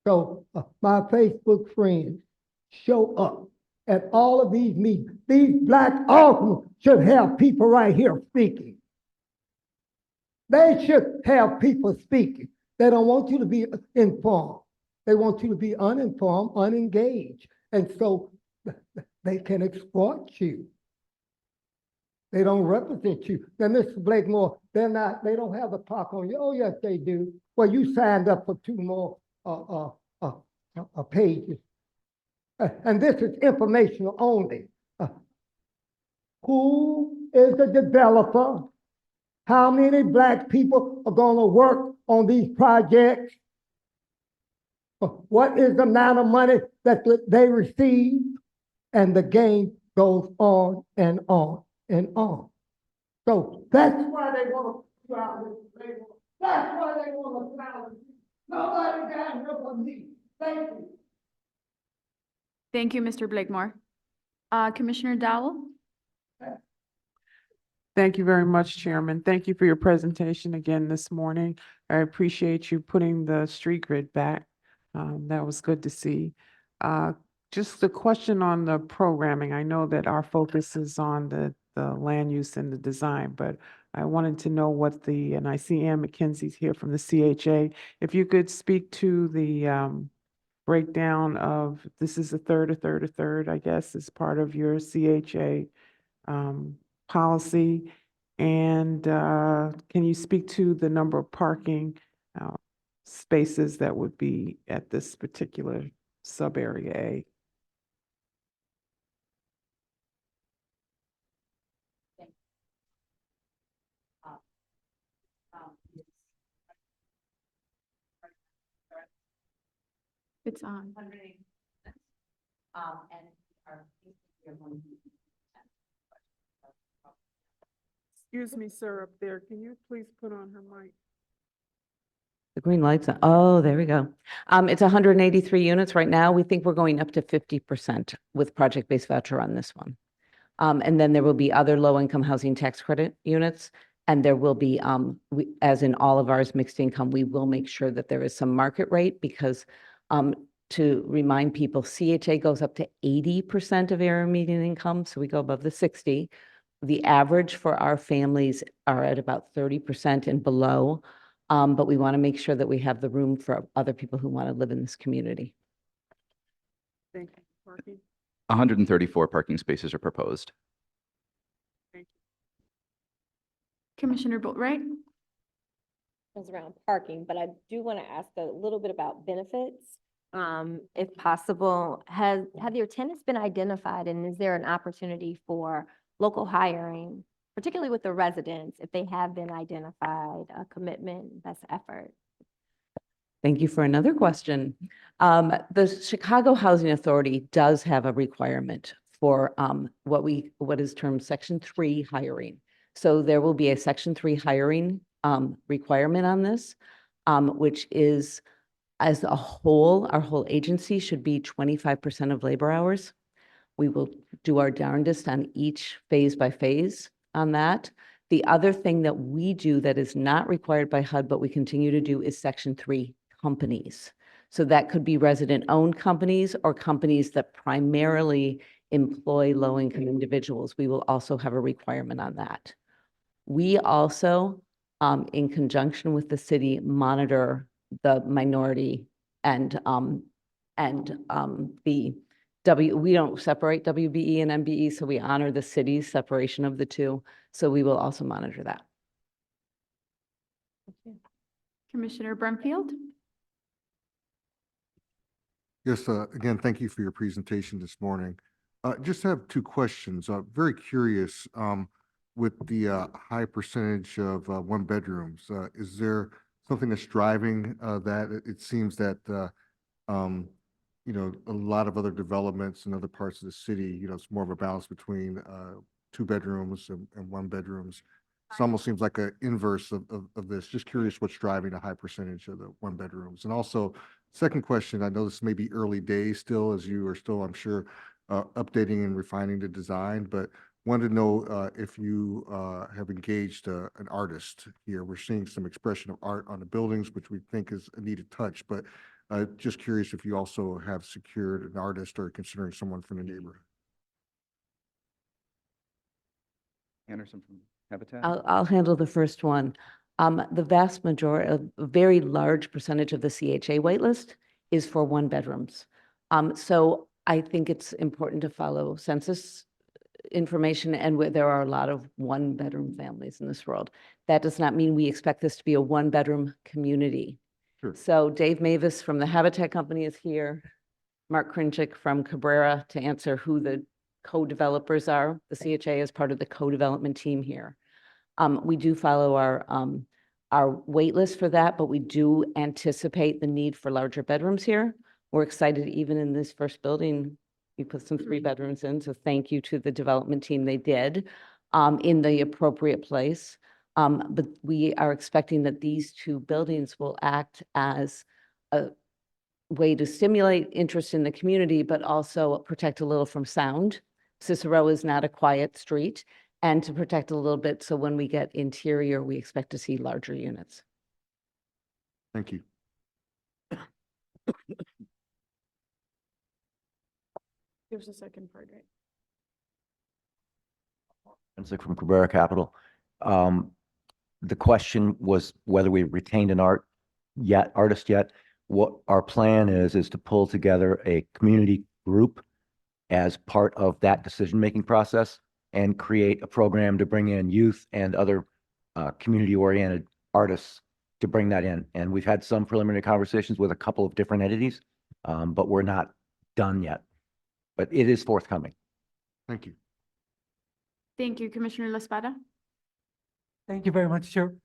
So my Facebook friends, show up at all of these meetings. These black officers should have people right here speaking. They should have people speaking. They don't want you to be informed. They want you to be uninformed, unengaged. And so they can exploit you. They don't represent you. Then Mr. Blakemore, they don't have the park on you. Oh, yes, they do. Well, you signed up for 2 more, pages. And this is informational only. Who is the developer? How many black people are gonna work on these projects? What is the amount of money that they receive? And the game goes on and on and on. So that's why they want to file this label. That's why they want to file it. Nobody got here but me. Thank you. Thank you, Mr. Blakemore. Commissioner Dowell? Thank you very much, Chairman. Thank you for your presentation again this morning. I appreciate you putting the street grid back. That was good to see. Just a question on the programming. I know that our focus is on the land use and the design, but I wanted to know what and I see Ann McKenzie's here from the CHA. If you could speak to the breakdown of, this is a third, I guess, as part of your CHA policy. And can you speak to the number of parking spaces that would be at this particular sub-area A? It's on. Excuse me, sir, up there. Can you please put on her mic? The green light's on. Oh, there we go. It's 183 units right now. We think we're going up to 50% with project-based voucher on this one. And then there will be other low-income housing tax credit units. And there will be, as in all of ours, mixed income, we will make sure that there is some market rate because to remind people, CHA goes up to 80% of area median income. So we go above the 60. The average for our families are at about 30% and below. But we want to make sure that we have the room for other people who want to live in this community. Thank you. Parking? 134 parking spaces are proposed. Commissioner Boatright? Around parking, but I do want to ask a little bit about benefits. If possible, have your tenants been identified and is there an opportunity for local hiring, particularly with the residents, if they have been identified, a commitment, best effort? Thank you for another question. The Chicago Housing Authority does have a requirement for what is termed Section 3 hiring. So there will be a Section 3 hiring requirement on this, which is, as a whole, our whole agency should be 25% of labor hours. We will do our darndest on each phase by phase on that. The other thing that we do that is not required by HUD, but we continue to do, is Section 3 companies. So that could be resident-owned companies or companies that primarily employ low-income individuals. We will also have a requirement on that. We also, in conjunction with the city, monitor the minority and we don't separate WBE and MBE, so we honor the city's separation of the two. So we will also monitor that. Commissioner Brumfield? Yes, again, thank you for your presentation this morning. Just have 2 questions. Very curious, with the high percentage of 1-bedrooms, is there something that's driving that? It seems that, you know, a lot of other developments in other parts of the city, you know, it's more of a balance between 2 bedrooms and 1-bedrooms. It almost seems like an inverse of this. Just curious what's driving a high percentage of the 1-bedrooms. And also, second question, I know this may be early days still, as you are still, I'm sure, updating and refining the design, but wanted to know if you have engaged an artist here. We're seeing some expression of art on the buildings, which we think is a needed touch, but just curious if you also have secured an artist or considering someone from the neighborhood. Anderson from Habitat. I'll handle the first one. The vast majority, a very large percentage of the CHA waitlist is for 1-bedrooms. So I think it's important to follow census information, and there are a lot of one-bedroom families in this world. That does not mean we expect this to be a one-bedroom community. Sure. So Dave Mavis from the Habitat Company is here. Mark Krinchik from Cabrera to answer who the co-developers are. The CHA is part of the co-development team here. We do follow our wait list for that, but we do anticipate the need for larger bedrooms here. We're excited, even in this first building, we put some 3 bedrooms in, so thank you to the development team. They did in the appropriate place. But we are expecting that these 2 buildings will act as a way to stimulate interest in the community, but also protect a little from sound. Cicero is not a quiet street, and to protect a little bit, so when we get interior, we expect to see larger units. Thank you. There's a second part, right? Forensic from Cabrera Capital. The question was whether we retained an artist yet. What our plan is to pull together a community group as part of that decision-making process and create a program to bring in youth and other community-oriented artists to bring that in. And we've had some preliminary conversations with a couple of different entities, but we're not done yet. But it is forthcoming. Thank you. Thank you, Commissioner LaSpada. Thank you very much, Chair.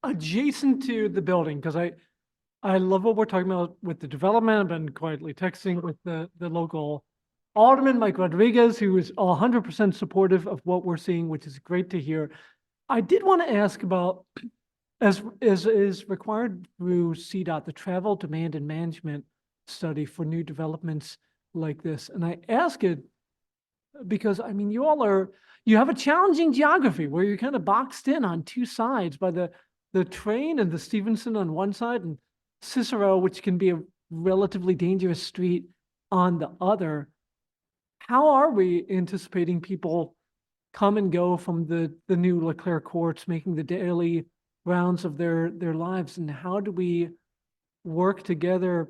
Adjacent to the building, because I love what we're talking about with the development. I've been quietly texting with the local Alderman, Mike Rodriguez, who is 100% supportive of what we're seeing, which is great to hear. I did want to ask about, as is required through CDOT, the travel demand and management study for new developments like this. And I ask it because, I mean, you have a challenging geography where you're kind of boxed in on 2 sides by the train and the Stevenson on one side and Cicero, which can be a relatively dangerous street, on the other. How are we anticipating people come and go from the new Leclerc courts, making the daily rounds of their lives? And how do we work together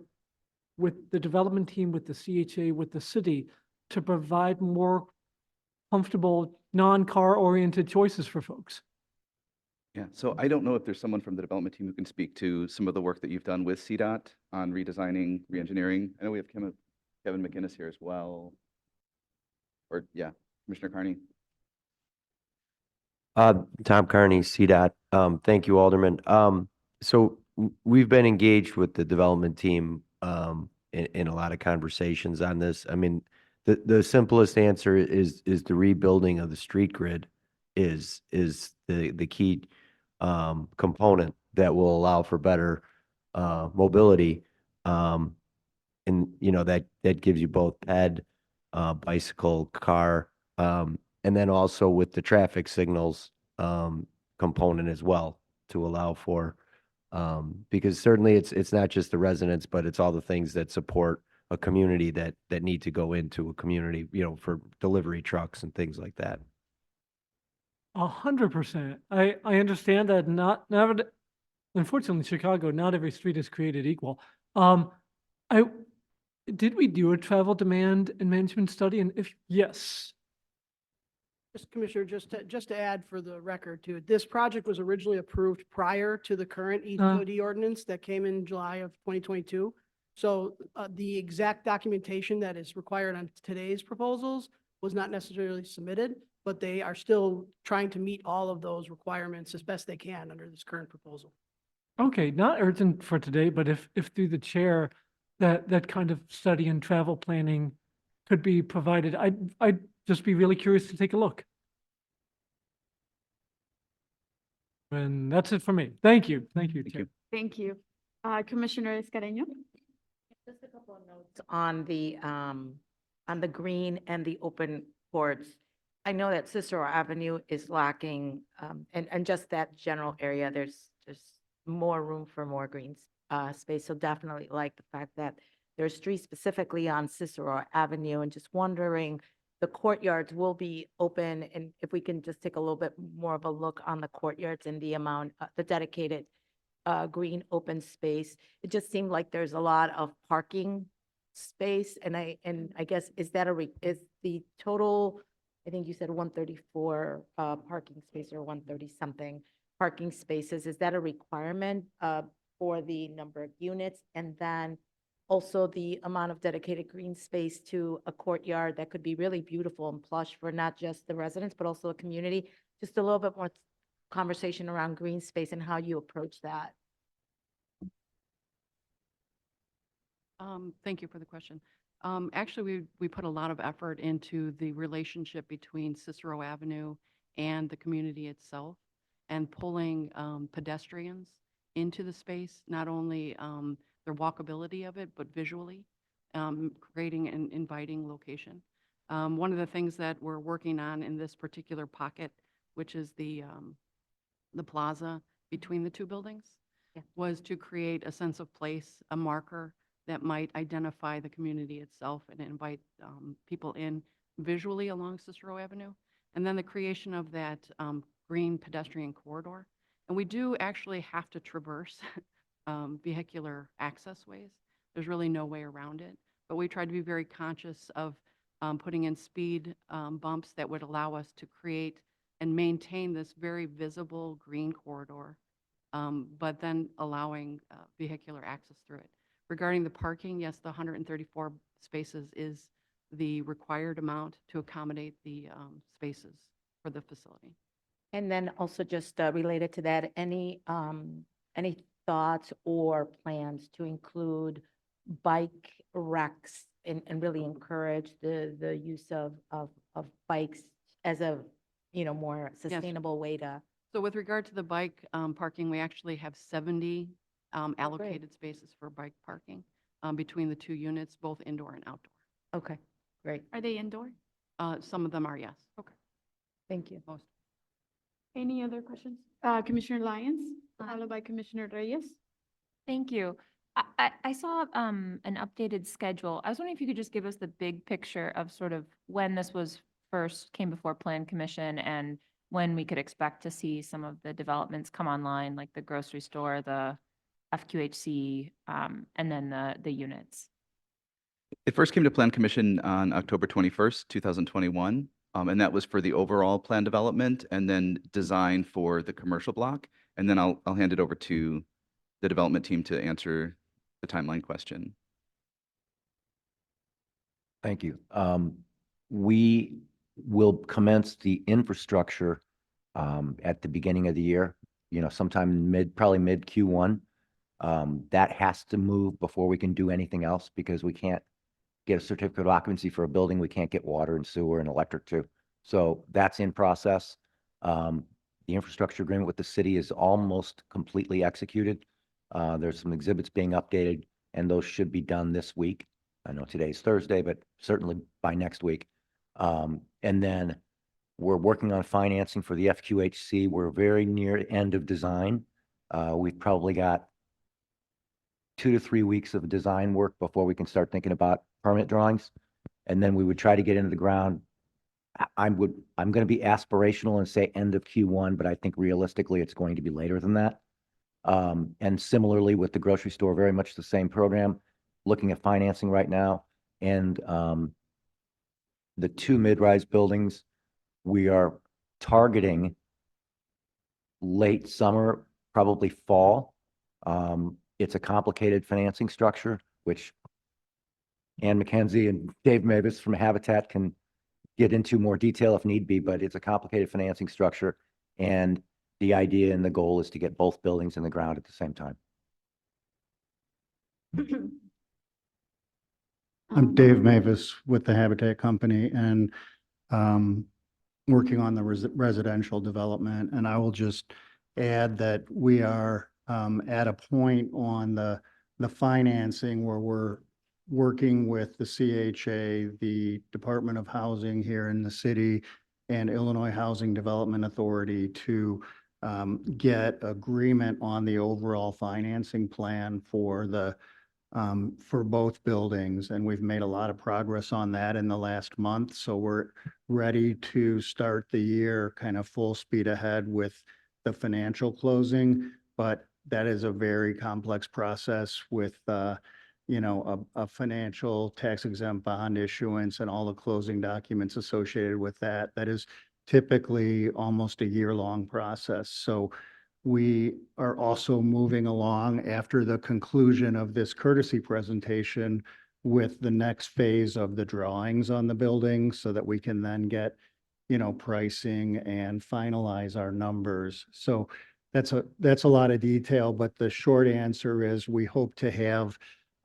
with the development team, with the CHA, with the city, to provide more comfortable, non-car oriented choices for folks? Yeah, so I don't know if there's someone from the development team who can speak to some of the work that you've done with CDOT on redesigning, reengineering. I know we have Kevin McGinnis here as well. Or, yeah, Commissioner Carney. Tom Carney, CDOT. Thank you, Alderman. So we've been engaged with the development team in a lot of conversations on this. I mean, the simplest answer is the rebuilding of the street grid is the key component that will allow for better mobility. And that gives you both ped, bicycle, car, and then also with the traffic signals component as well to allow for, because certainly it's not just the residents, but it's all the things that support a community that need to go into a community, for delivery trucks and things like that. 100%. I understand that unfortunately, in Chicago, not every street is created equal. Did we do a travel demand and management study? And if yes, Commissioner, just to add for the record to it, this project was originally approved prior to the current ETOD ordinance that came in July of 2022. So the exact documentation that is required on today's proposals was not necessarily submitted, but they are still trying to meet all of those requirements as best they can under this current proposal. okay, not urgent for today, but if through the chair, that kind of study and travel planning could be provided, I'd just be really curious to take a look. And that's it for me. Thank you. Thank you, Chair. Thank you. Commissioner Escareño? Just a couple of notes on the green and the open courts. I know that Cicero Avenue is lacking, and just that general area, there's more room for more green space. So definitely like the fact that there's streets specifically on Cicero Avenue, and just wondering, the courtyards will be open, and if we can just take a little bit more of a look on the courtyards and the amount, the dedicated green open space. It just seemed like there's a lot of parking space? And I guess, is that is the total, I think you said 134 parking space or 130 something parking spaces, is that a requirement for the number of units? And then also the amount of dedicated green space to a courtyard that could be really beautiful and plush for not just the residents, but also the community? Just a little bit more conversation around green space and how you approach that. Thank you for the question. Actually, we put a lot of effort into the relationship between Cicero Avenue and the community itself, and pulling pedestrians into the space, not only their walkability of it, but visually, creating an inviting location. One of the things that we're working on in this particular pocket, which is the plaza between the two buildings, was to create a sense of place, a marker that might identify the community itself and invite people in visually along Cicero Avenue. And then the creation of that green pedestrian corridor. And we do actually have to traverse vehicular access ways. There's really no way around it. But we tried to be very conscious of putting in speed bumps that would allow us to create and maintain this very visible green corridor, but then allowing vehicular access through it. Regarding the parking, yes, the 134 spaces is the required amount to accommodate the spaces for the facility. And then also just related to that, any thoughts or plans to include bike racks and really encourage the use of bikes as a, more sustainable way to? So with regard to the bike parking, we actually have 70 allocated spaces for bike parking between the two units, both indoor and outdoor. Okay, great. Are they indoor? Some of them are, yes. Okay. Thank you. Most. Any other questions? Commissioner Lyons, followed by Commissioner Reyes. Thank you. I saw an updated schedule. I was wondering if you could just give us the big picture of sort of when this was first came before Plan Commission and when we could expect to see some of the developments come online, like the grocery store, the FQHC, and then the units. It first came to Plan Commission on October 21st, 2021, and that was for the overall plan development and then design for the commercial block. And then I'll hand it over to the development team to answer the timeline question. Thank you. We will commence the infrastructure at the beginning of the year, sometime probably mid Q1. That has to move before we can do anything else because we can't get a certificate of occupancy for a building. We can't get water and sewer and electric too. So that's in process. The infrastructure agreement with the city is almost completely executed. There's some exhibits being updated and those should be done this week. I know today's Thursday, but certainly by next week. And then we're working on financing for the FQHC. We're very near end of design. We've probably got 2 to 3 weeks of design work before we can start thinking about permit drawings. And then we would try to get into the ground. I'm going to be aspirational and say end of Q1, but I think realistically it's going to be later than that. And similarly with the grocery store, very much the same program, looking at financing right now. And the 2 mid-rise buildings, we are targeting late summer, probably fall. It's a complicated financing structure, which Ann McKenzie and Dave Mavis from Habitat can get into more detail if need be, but it's a complicated financing structure. And the idea and the goal is to get both buildings in the ground at the same time. I'm Dave Mavis with the Habitat Company and working on the residential development. And I will just add that we are at a point on the financing where we're working with the CHA, the Department of Housing here in the city, and Illinois Housing Development Authority to get agreement on the overall financing plan for both buildings. And we've made a lot of progress on that in the last month. So we're ready to start the year kind of full speed ahead with the financial closing. But that is a very complex process with a financial tax exempt bond issuance and all the closing documents associated with that. That is typically almost a year-long process. So we are also moving along after the conclusion of this courtesy presentation with the next phase of the drawings on the building so that we can then get, pricing and finalize our numbers. So that's a lot of detail, but the short answer is we hope to have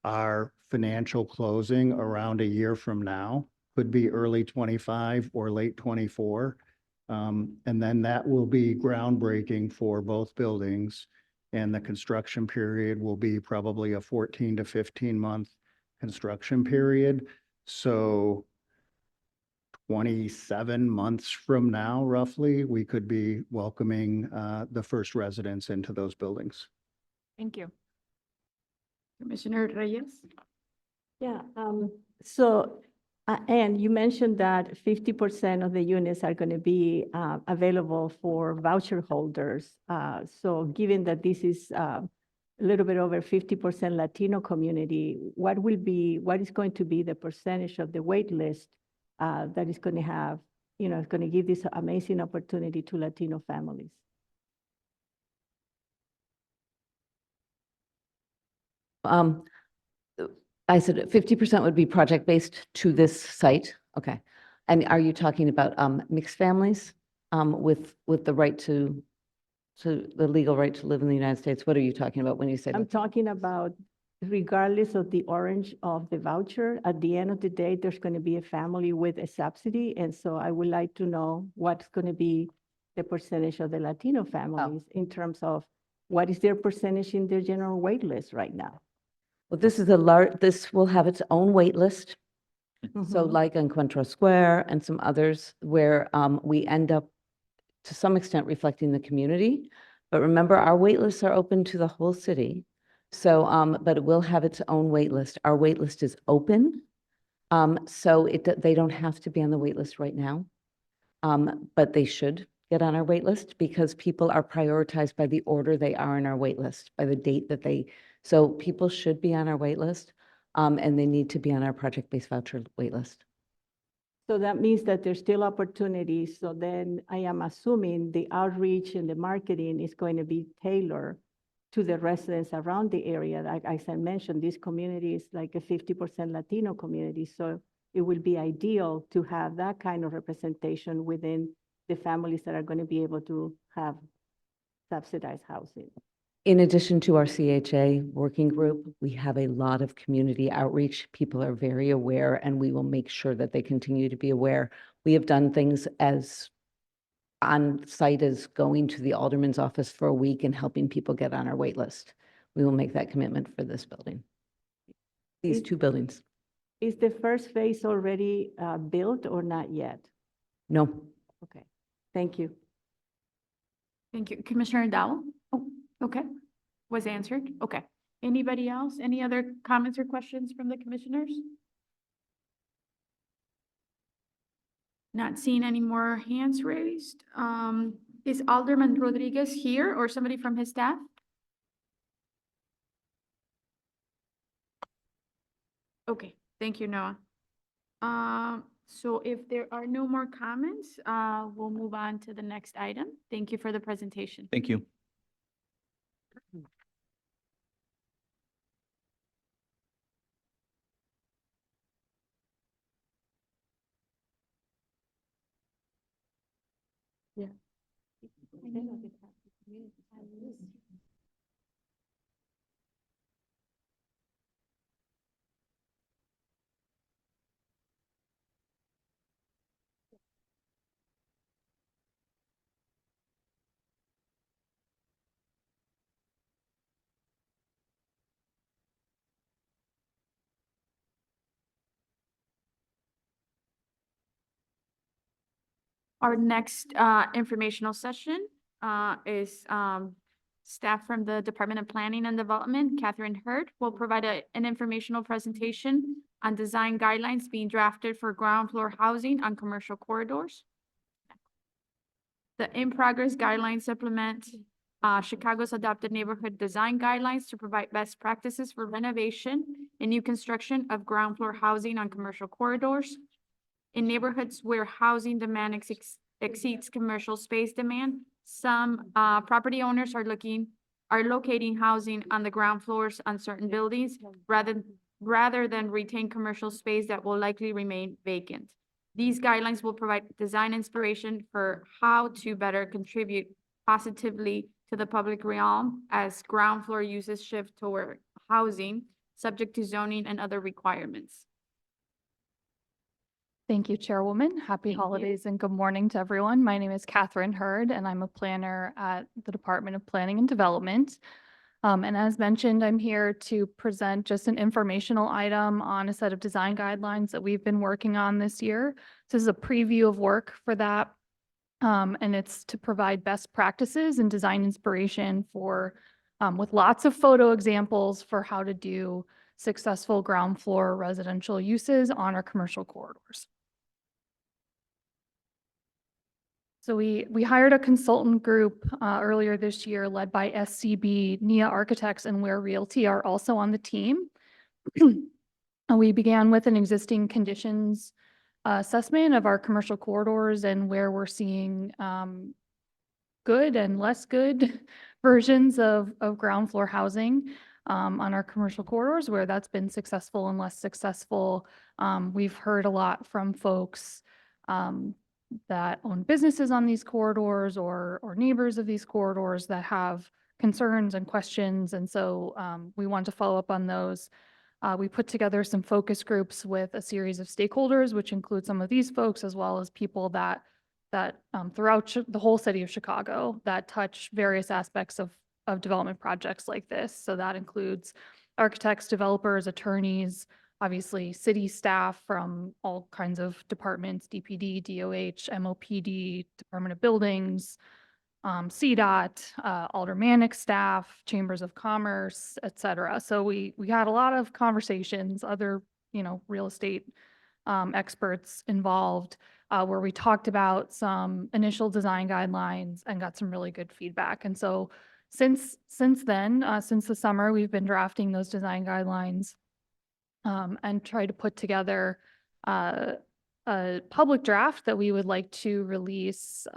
our financial closing around a year from now. Could be early 25 or late 24. And then that will be groundbreaking for both buildings. And the construction period will be probably a 14 to 15-month construction period. So 27 months from now, roughly, we could be welcoming the first residents into those buildings. Thank you. Commissioner Reyes? Yeah, so, and you mentioned that 50% of the units are going to be available for voucher holders. So given that this is a little bit over 50% Latino community, what is going to be the percentage of the wait list that is going to have, is going to give this amazing opportunity to Latino families? I said 50% would be project-based to this site. Okay. And are you talking about mixed families with the right to the legal right to live in the United States? What are you talking about when you say I'm that? talking about regardless of the orange of the voucher, at the end of the day, there's going to be a family with a subsidy. And so I would like to know what's going to be the percentage of the Latino families in terms of what is their percentage in their general wait list right now? Well, this is this will have its own wait list. So like Encuentro Square and some others where we end up to some extent reflecting the community. But remember, our wait lists are open to the whole city. So, but it will have its own wait list. Our wait list is open. So they don't have to be on the wait list right now. But they should get on our wait list because people are prioritized by the order they are in our wait list, by the date that so people should be on our wait list. And they need to be on our project-based voucher wait list. So that means that there's still opportunities. So then I am assuming the outreach and the marketing is going to be tailored to the residents around the area. Like as I mentioned, this community is like a 50% Latino community. So it will be ideal to have that kind of representation within the families that are going to be able to have subsidized housing. In addition to our CHA working group, we have a lot of community outreach. People are very aware, and we will make sure that they continue to be aware. We have done things as on site as going to the alderman's office for a week and helping people get on our wait list. We will make that commitment for this building, these two buildings. Is the first phase already built or not yet? No. Okay, thank you. Thank you. Commissioner Dowell? Oh, okay. Was answered. Okay. Anybody else? Any other comments or questions from the commissioners? Not seeing any more hands raised. Is Alderman Rodriguez here or somebody from his staff? Okay, thank you, Noah. So if there are no more comments, we'll move on to the next item. Thank you for the presentation. Thank you. Yeah. Our next informational session is staff from the Department of Planning and Development, Catherine Hurd, will provide an informational presentation on design guidelines being drafted for ground floor housing on commercial corridors. The in-progress guidelines supplement Chicago's adopted neighborhood design guidelines to provide best practices for renovation and new construction of ground floor housing on commercial corridors. In neighborhoods where housing demand exceeds commercial space demand, some property owners are locating housing on the ground floors on certain buildings rather than retain commercial space that will likely remain vacant. These guidelines will provide design inspiration for how to better contribute positively to the public realm as ground floor uses shift toward housing, subject to zoning and other requirements. Thank you, Chairwoman. Happy Thank you. holidays and good morning to everyone. My name is Catherine Hurd, and I'm a planner at the Department of Planning and Development. And as mentioned, I'm here to present just an informational item on a set of design guidelines that we've been working on this year. This is a preview of work for that. And it's to provide best practices and design inspiration for, with lots of photo examples for how to do successful ground floor residential uses on our commercial corridors. So we hired a consultant group earlier this year led by SCB, NIA Architects, and Ware Realty are also on the team. We began with an existing conditions assessment of our commercial corridors and where we're seeing good and less good versions of ground floor housing on our commercial corridors, where that's been successful and less successful. We've heard a lot from folks that own businesses on these corridors or neighbors of these corridors that have concerns and questions. And so we want to follow up on those. We put together some focus groups with a series of stakeholders, which include some of these folks, as well as people that throughout the whole city of Chicago that touch various aspects of development projects like this. So that includes architects, developers, attorneys, obviously city staff from all kinds of departments, DPD, DOH, MOPD, Department of Buildings, CDOT, aldermanic staff, chambers of commerce, et cetera. So we had a lot of conversations, other, real estate experts involved, where we talked about some initial design guidelines and got some really good feedback. And so since then, since the summer, we've been drafting those design guidelines and try to put together a public draft that we would like to release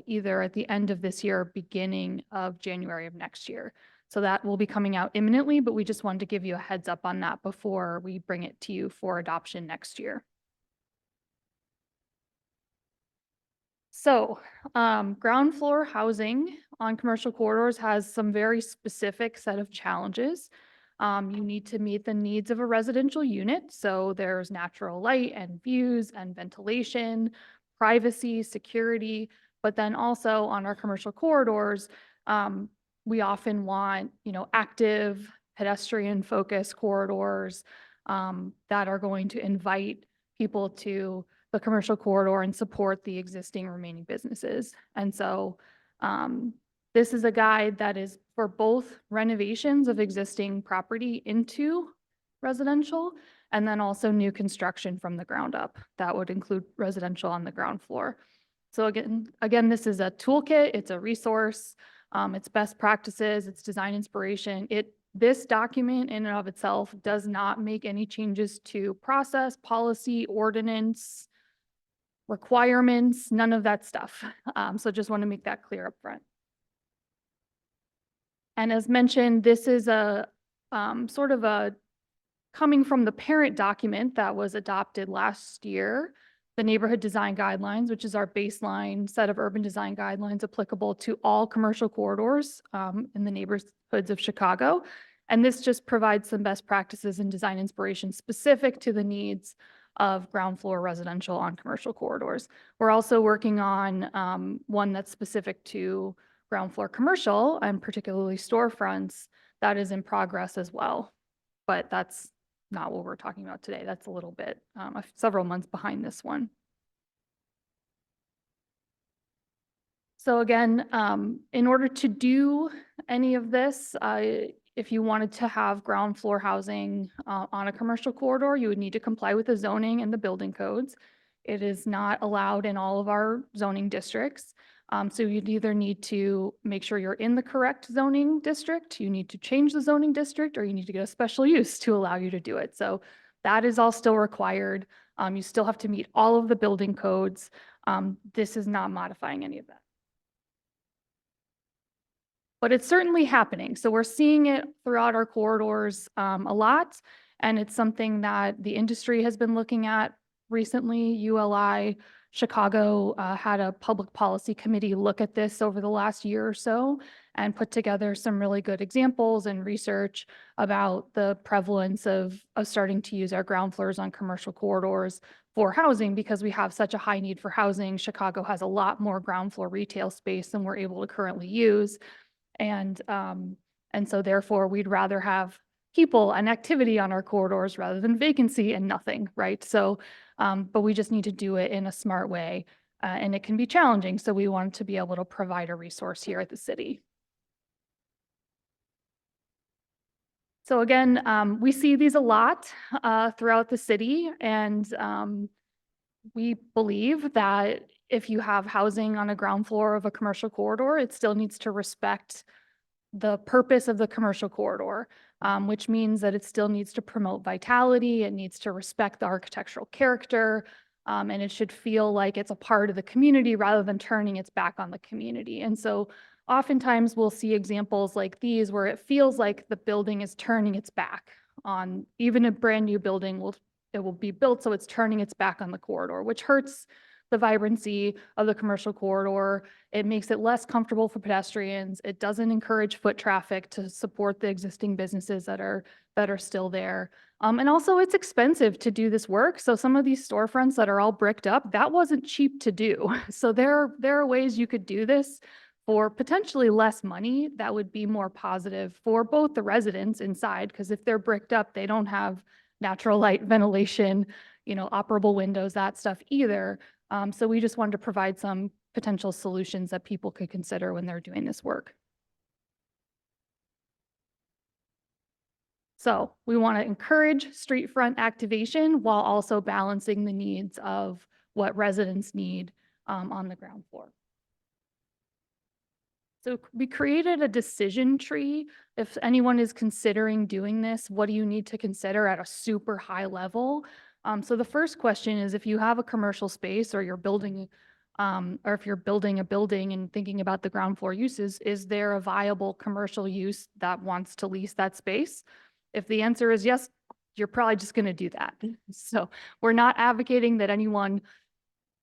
either at the end of this year or beginning of January of next year. So that will be coming out imminently, but we just wanted to give you a heads up on that before we bring it to you for adoption next year. So ground floor housing on commercial corridors has some very specific set of challenges. You need to meet the needs of a residential unit. So there's natural light and views and ventilation, privacy, security, but then also on our commercial corridors, we often want, active pedestrian focused corridors that are going to invite people to the commercial corridor and support the existing remaining businesses. And so this is a guide that is for both renovations of existing property into residential and then also new construction from the ground up. That would include residential on the ground floor. So again, this is a toolkit, it's a resource, it's best practices, it's design inspiration. This document in and of itself does not make any changes to process, policy, ordinance, requirements, none of that stuff. So just want to make that clear up front. And as mentioned, this is a sort of a coming from the parent document that was adopted last year, the Neighborhood Design Guidelines, which is our baseline set of urban design guidelines applicable to all commercial corridors in the neighborhoods of Chicago. And this just provides some best practices and design inspiration specific to the needs of ground floor residential on commercial corridors. We're also working on one that's specific to ground floor commercial and particularly storefronts that is in progress as well. But that's not what we're talking about today. That's a little bit, several months behind this one. So again, in order to do any of this, if you wanted to have ground floor housing on a commercial corridor, you would need to comply with the zoning and the building codes. It is not allowed in all of our zoning districts. So you'd either need to make sure you're in the correct zoning district, you need to change the zoning district, or you need to get a special use to allow you to do it. So that is all still required. You still have to meet all of the building codes. This is not modifying any of that. But it's certainly happening. So we're seeing it throughout our corridors a lot. And it's something that the industry has been looking at recently. ULI Chicago had a public policy committee look at this over the last year or so and put together some really good examples and research about the prevalence of starting to use our ground floors on commercial corridors for housing because we have such a high need for housing. Chicago has a lot more ground floor retail space than we're able to currently use. And so therefore we'd rather have people and activity on our corridors rather than vacancy and nothing, right? So, but we just need to do it in a smart way, and it can be challenging. So we want to be able to provide a resource here at the city. So again, we see these a lot throughout the city, and we believe that if you have housing on a ground floor of a commercial corridor, it still needs to respect the purpose of the commercial corridor, which means that it still needs to promote vitality, it needs to respect the architectural character, and it should feel like it's a part of the community rather than turning its back on the community. And so oftentimes we'll see examples like these where it feels like the building is turning its back on, even a brand new building it will be built so it's turning its back on the corridor, which hurts the vibrancy of the commercial corridor. It makes it less comfortable for pedestrians. It doesn't encourage foot traffic to support the existing businesses that are still there. And also it's expensive to do this work. So some of these storefronts that are all bricked up, that wasn't cheap to do. So there are ways you could do this for potentially less money that would be more positive for both the residents inside, because if they're bricked up, they don't have natural light, ventilation, operable windows, that stuff either. So we just wanted to provide some potential solutions that people could consider when they're doing this work. So we want to encourage street front activation while also balancing the needs of what residents need on the ground floor. So we created a decision tree. If anyone is considering doing this, what do you need to consider at a super high level? So the first question is, if you have a commercial space or you're building, or if you're building a building and thinking about the ground floor uses, is there a viable commercial use that wants to lease that space? If the answer is yes, you're probably just going to do that. So we're not advocating that anyone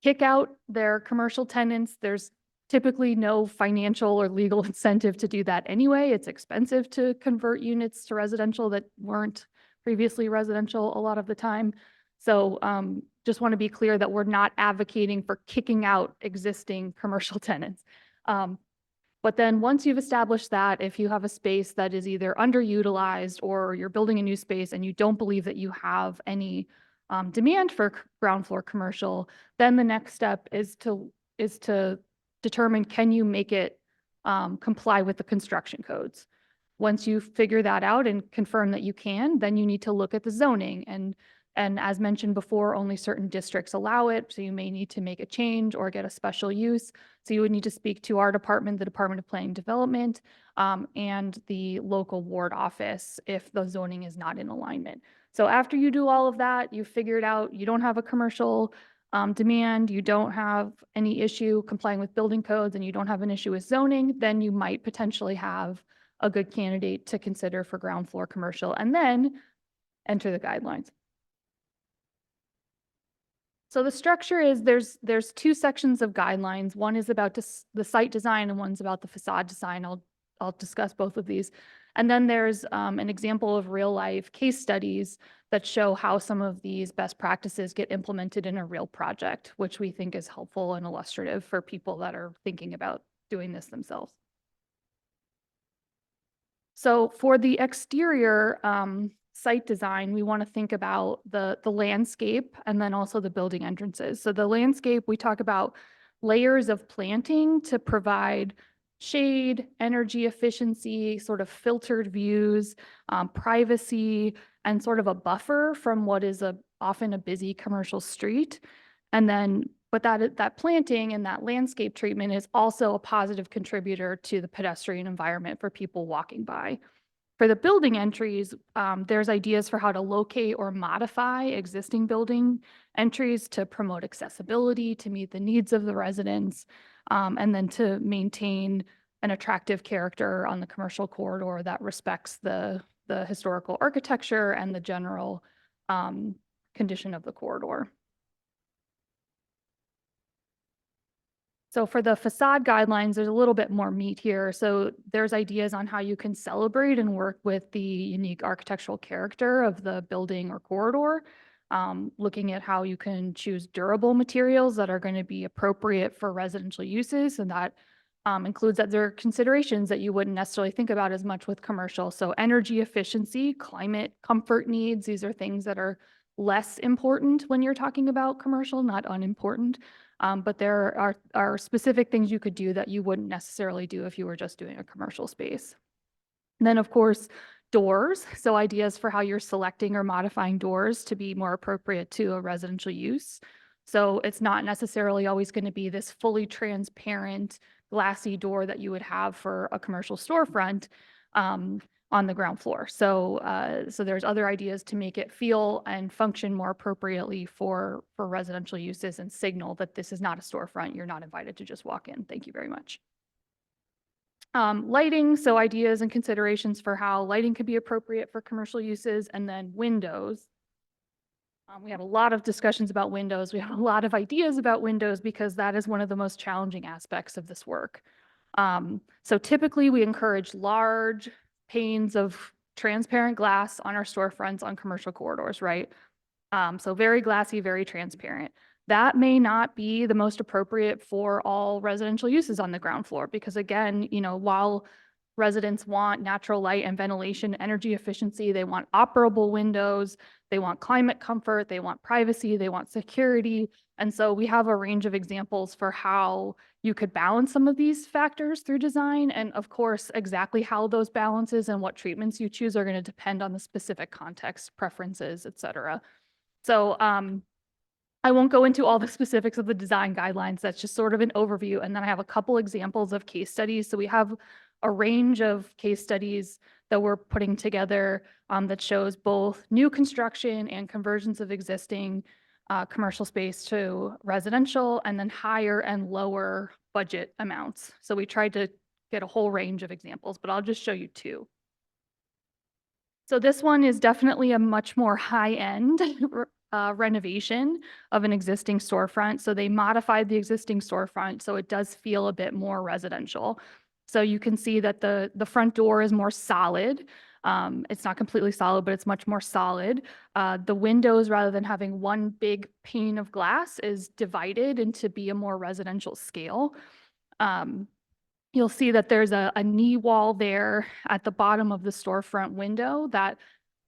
kick out their commercial tenants. There's typically no financial or legal incentive to do that anyway. It's expensive to convert units to residential that weren't previously residential a lot of the time. So just want to be clear that we're not advocating for kicking out existing commercial tenants. But then once you've established that, if you have a space that is either underutilized or you're building a new space and you don't believe that you have any demand for ground floor commercial, then the next step is to determine, can you make it comply with the construction codes? Once you figure that out and confirm that you can, then you need to look at the zoning. And as mentioned before, only certain districts allow it. So you may need to make a change or get a special use. So you would need to speak to our department, the Department of Planning and Development, and the local ward office if the zoning is not in alignment. So after you do all of that, you figured out you don't have a commercial demand, you don't have any issue complying with building codes, and you don't have an issue with zoning, then you might potentially have a good candidate to consider for ground floor commercial, and then enter the guidelines. So the structure is there's two sections of guidelines. One is about the site design and one's about the facade design. I'll discuss both of these. And then there's an example of real life case studies that show how some of these best practices get implemented in a real project, which we think is helpful and illustrative for people that are thinking about doing this themselves. So for the exterior site design, we want to think about the landscape and then also the building entrances. So the landscape, we talk about layers of planting to provide shade, energy efficiency, sort of filtered views, privacy, and sort of a buffer from what is often a busy commercial street. And then But that planting and that landscape treatment is also a positive contributor to the pedestrian environment for people walking by. For the building entries, there's ideas for how to locate or modify existing building entries to promote accessibility, to meet the needs of the residents, and then to maintain an attractive character on the commercial corridor that respects the historical architecture and the general condition of the corridor. So for the facade guidelines, there's a little bit more meat here. So there's ideas on how you can celebrate and work with the unique architectural character of the building or corridor, looking at how you can choose durable materials that are going to be appropriate for residential uses. And that includes other considerations that you wouldn't necessarily think about as much with commercial. So energy efficiency, climate comfort needs, these are things that are less important when you're talking about commercial, not unimportant. But there are specific things you could do that you wouldn't necessarily do if you were just doing a commercial space. And then, of course, doors. So ideas for how you're selecting or modifying doors to be more appropriate to a residential use. So it's not necessarily always going to be this fully transparent, glassy door that you would have for a commercial storefront on the ground floor. So there's other ideas to make it feel and function more appropriately for residential uses and signal that this is not a storefront. You're not invited to just walk in. Thank you very much. Lighting, so ideas and considerations for how lighting could be appropriate for commercial uses, and then windows. We had a lot of discussions about windows. We have a lot of ideas about windows because that is one of the most challenging aspects of this work. So typically we encourage large panes of transparent glass on our storefronts on commercial corridors, right? So very glassy, very transparent. That may not be the most appropriate for all residential uses on the ground floor because again, you know, while residents want natural light and ventilation, energy efficiency, they want operable windows, they want climate comfort, they want privacy, they want security. And so we have a range of examples for how you could balance some of these factors through design. And of course, exactly how those balances and what treatments you choose are going to depend on the specific context, preferences, et cetera. So I won't go into all the specifics of the design guidelines. That's just sort of an overview. And then I have a couple examples of case studies. So we have a range of case studies that we're putting together that shows both new construction and conversions of existing commercial space to residential, and then higher and lower budget amounts. So we tried to get a whole range of examples, but I'll just show you two. So this one is definitely a much more high-end renovation of an existing storefront. So they modified the existing storefront so it does feel a bit more residential. So you can see that the front door is more solid. It's not completely solid, but it's much more solid. The windows, rather than having one big pane of glass, is divided into be a more residential scale. You'll see that there's a knee wall there at the bottom of the storefront window that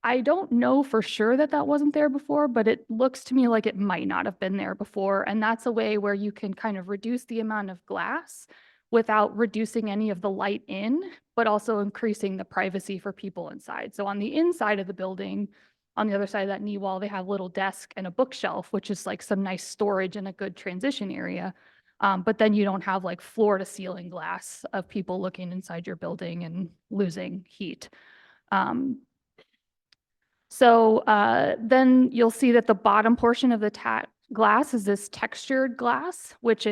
I don't know for sure that that wasn't there before, but it looks to me like it might not have been there before. And that's a way where you can kind of reduce the amount of glass without reducing any of the light in, but also increasing the privacy for people inside. So on the inside of the building, on the other side of that knee wall, they have a little desk and a bookshelf, which is like some nice storage and a good transition area. But then you don't have like floor to ceiling glass of people looking inside your building and losing heat. Then you'll see that the bottom portion of the glass is this textured glass, which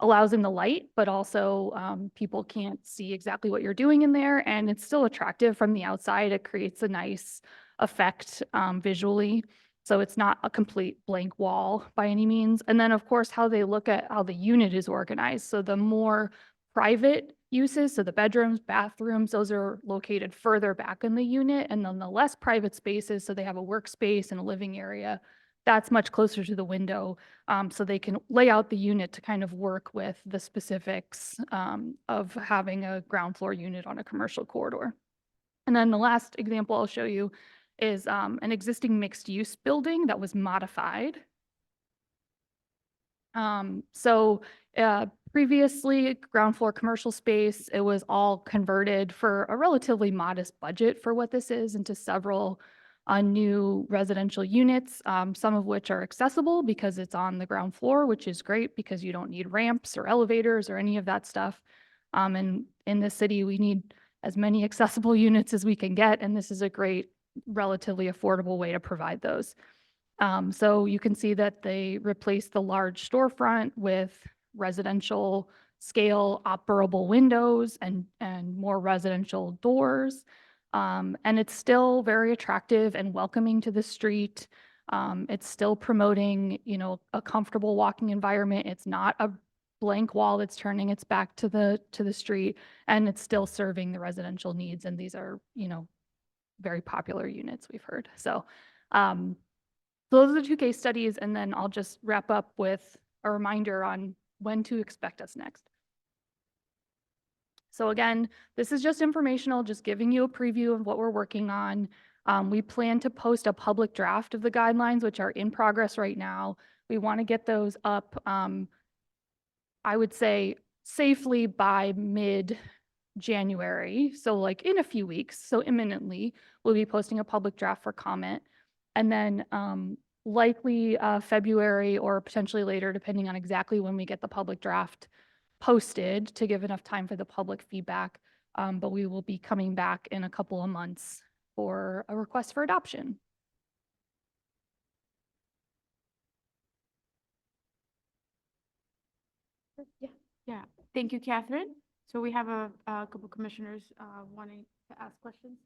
allows in the light, but also people can't see exactly what you're doing in there. And it's still attractive from the outside. It creates a nice effect visually. So it's not a complete blank wall by any means. And then of course, how they look at how the unit is organized. So the more private uses, so the bedrooms, bathrooms, those are located further back in the unit. And then the less private spaces, so they have a workspace and a living area, that's much closer to the window. So they can lay out the unit to kind of work with the specifics of having a ground floor unit on a commercial corridor. And then the last example I'll show you is an existing mixed use building that was modified. Previously, ground floor commercial space, it was all converted for a relatively modest budget for what this is into several new residential units, some of which are accessible because it's on the ground floor, which is great because you don't need ramps or elevators or any of that stuff. And in this city, we need as many accessible units as we can get, and this is a great, relatively affordable way to provide those. So you can see that they replaced the large storefront with residential scale operable windows and more residential doors. And it's still very attractive and welcoming to the street. It's still promoting, you know, a comfortable walking environment. It's not a blank wall that's turning its back to the street, and it's still serving the residential needs. And these are, you know, very popular units, we've heard. So those are the two case studies, and then I'll just wrap up with a reminder on when to expect us next. So again, this is just informational, just giving you a preview of what we're working on. We plan to post a public draft of the guidelines, which are in progress right now. We want to get those up, I would say safely by mid-January. So like in a few weeks, so imminently, we'll be posting a public draft for comment. And then likely February or potentially later, depending on exactly when we get the public draft posted to give enough time for the public feedback. But we will be coming back in a couple of months for a request for adoption. Yeah, thank you, Catherine. So we have a couple commissioners wanting to ask questions.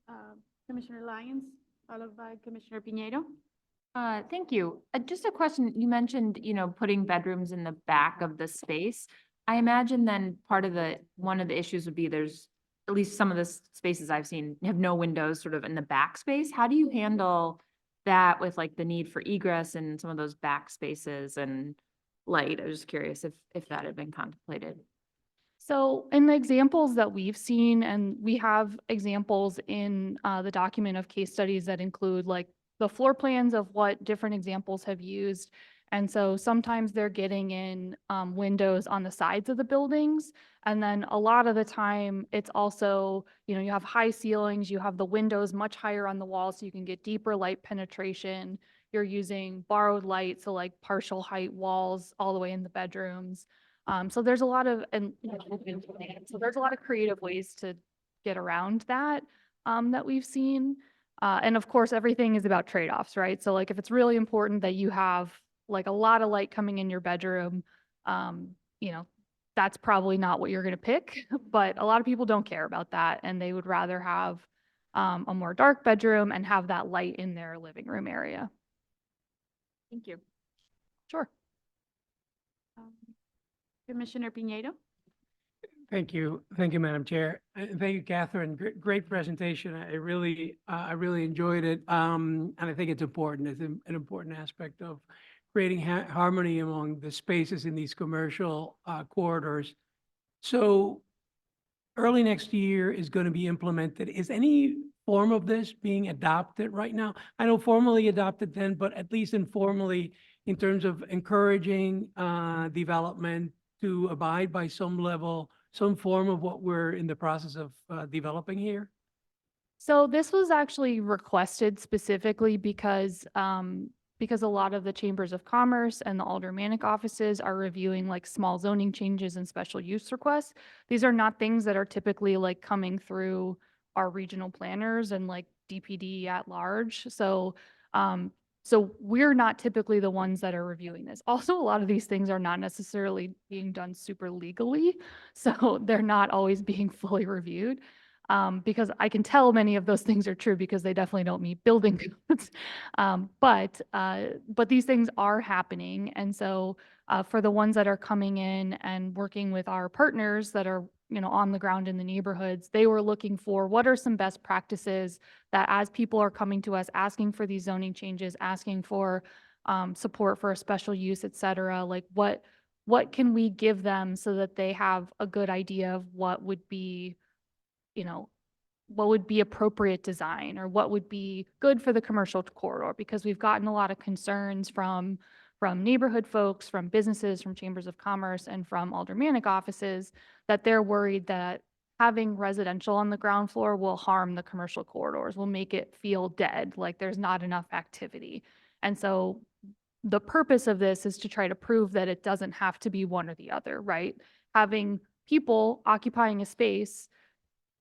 Commissioner Lyons, followed by Commissioner Piñeiro. Thank you. Just a question. You mentioned, you know, putting bedrooms in the back of the space. I imagine then one of the issues would be there's, at least some of the spaces I've seen have no windows sort of in the back space. How do you handle that with like the need for egress and some of those back spaces and light? I was just curious if that had been contemplated. So in the examples that we've seen, and we have examples in the document of case studies that include like the floor plans of what different examples have used. And so sometimes they're getting in windows on the sides of the buildings. And then a lot of the time it's also, you know, you have high ceilings, you have the windows much higher on the walls so you can get deeper light penetration. You're using borrowed light, so like partial height walls all the way in the bedrooms. So there's a lot of, so there's a lot of creative ways to get around that that we've seen. And of course, everything is about trade-offs, right? So like if it's really important that you have like a lot of light coming in your bedroom, you know, that's probably not what you're going to pick, but a lot of people don't care about that. And they would rather have a more dark bedroom and have that light in their living room area. Thank you. Sure. Commissioner Piñeiro. Thank you. Thank you, Madam Chair. And thank you, Catherine. Great presentation. I really enjoyed it. And I think it's important. It's an important aspect of creating harmony among the spaces in these commercial corridors. So early next year is going to be implemented. Is any form of this being adopted right now? I know formally adopted then, but at least informally in terms of encouraging development to abide by some level, some form of what we're in the process of developing here? So this was actually requested specifically because a lot of the chambers of commerce and the aldermanic offices are reviewing like small zoning changes and special use requests. These are not things that are typically like coming through our regional planners and like DPD at large. So so we're not typically the ones that are reviewing this. Also, a lot of these things are not necessarily being done super legally, so they're not always being fully reviewed. Because I can tell many of those things are true because they definitely don't meet building codes. But these things are happening. And so for the ones that are coming in and working with our partners that are, you know, on the ground in the neighborhoods, they were looking for what are some best practices that as people are coming to us asking for these zoning changes, asking for support for a special use, et cetera, like what can we give them so that they have a good idea of what would be, you know, what would be appropriate design or what would be good for the commercial corridor, because we've gotten a lot of concerns from neighborhood folks, from businesses, from chambers of commerce, and from aldermanic offices that they're worried that having residential on the ground floor will harm the commercial corridors, will make it feel dead, like there's not enough activity. And so the purpose of this is to try to prove that it doesn't have to be one or the other, right? Having people occupying a space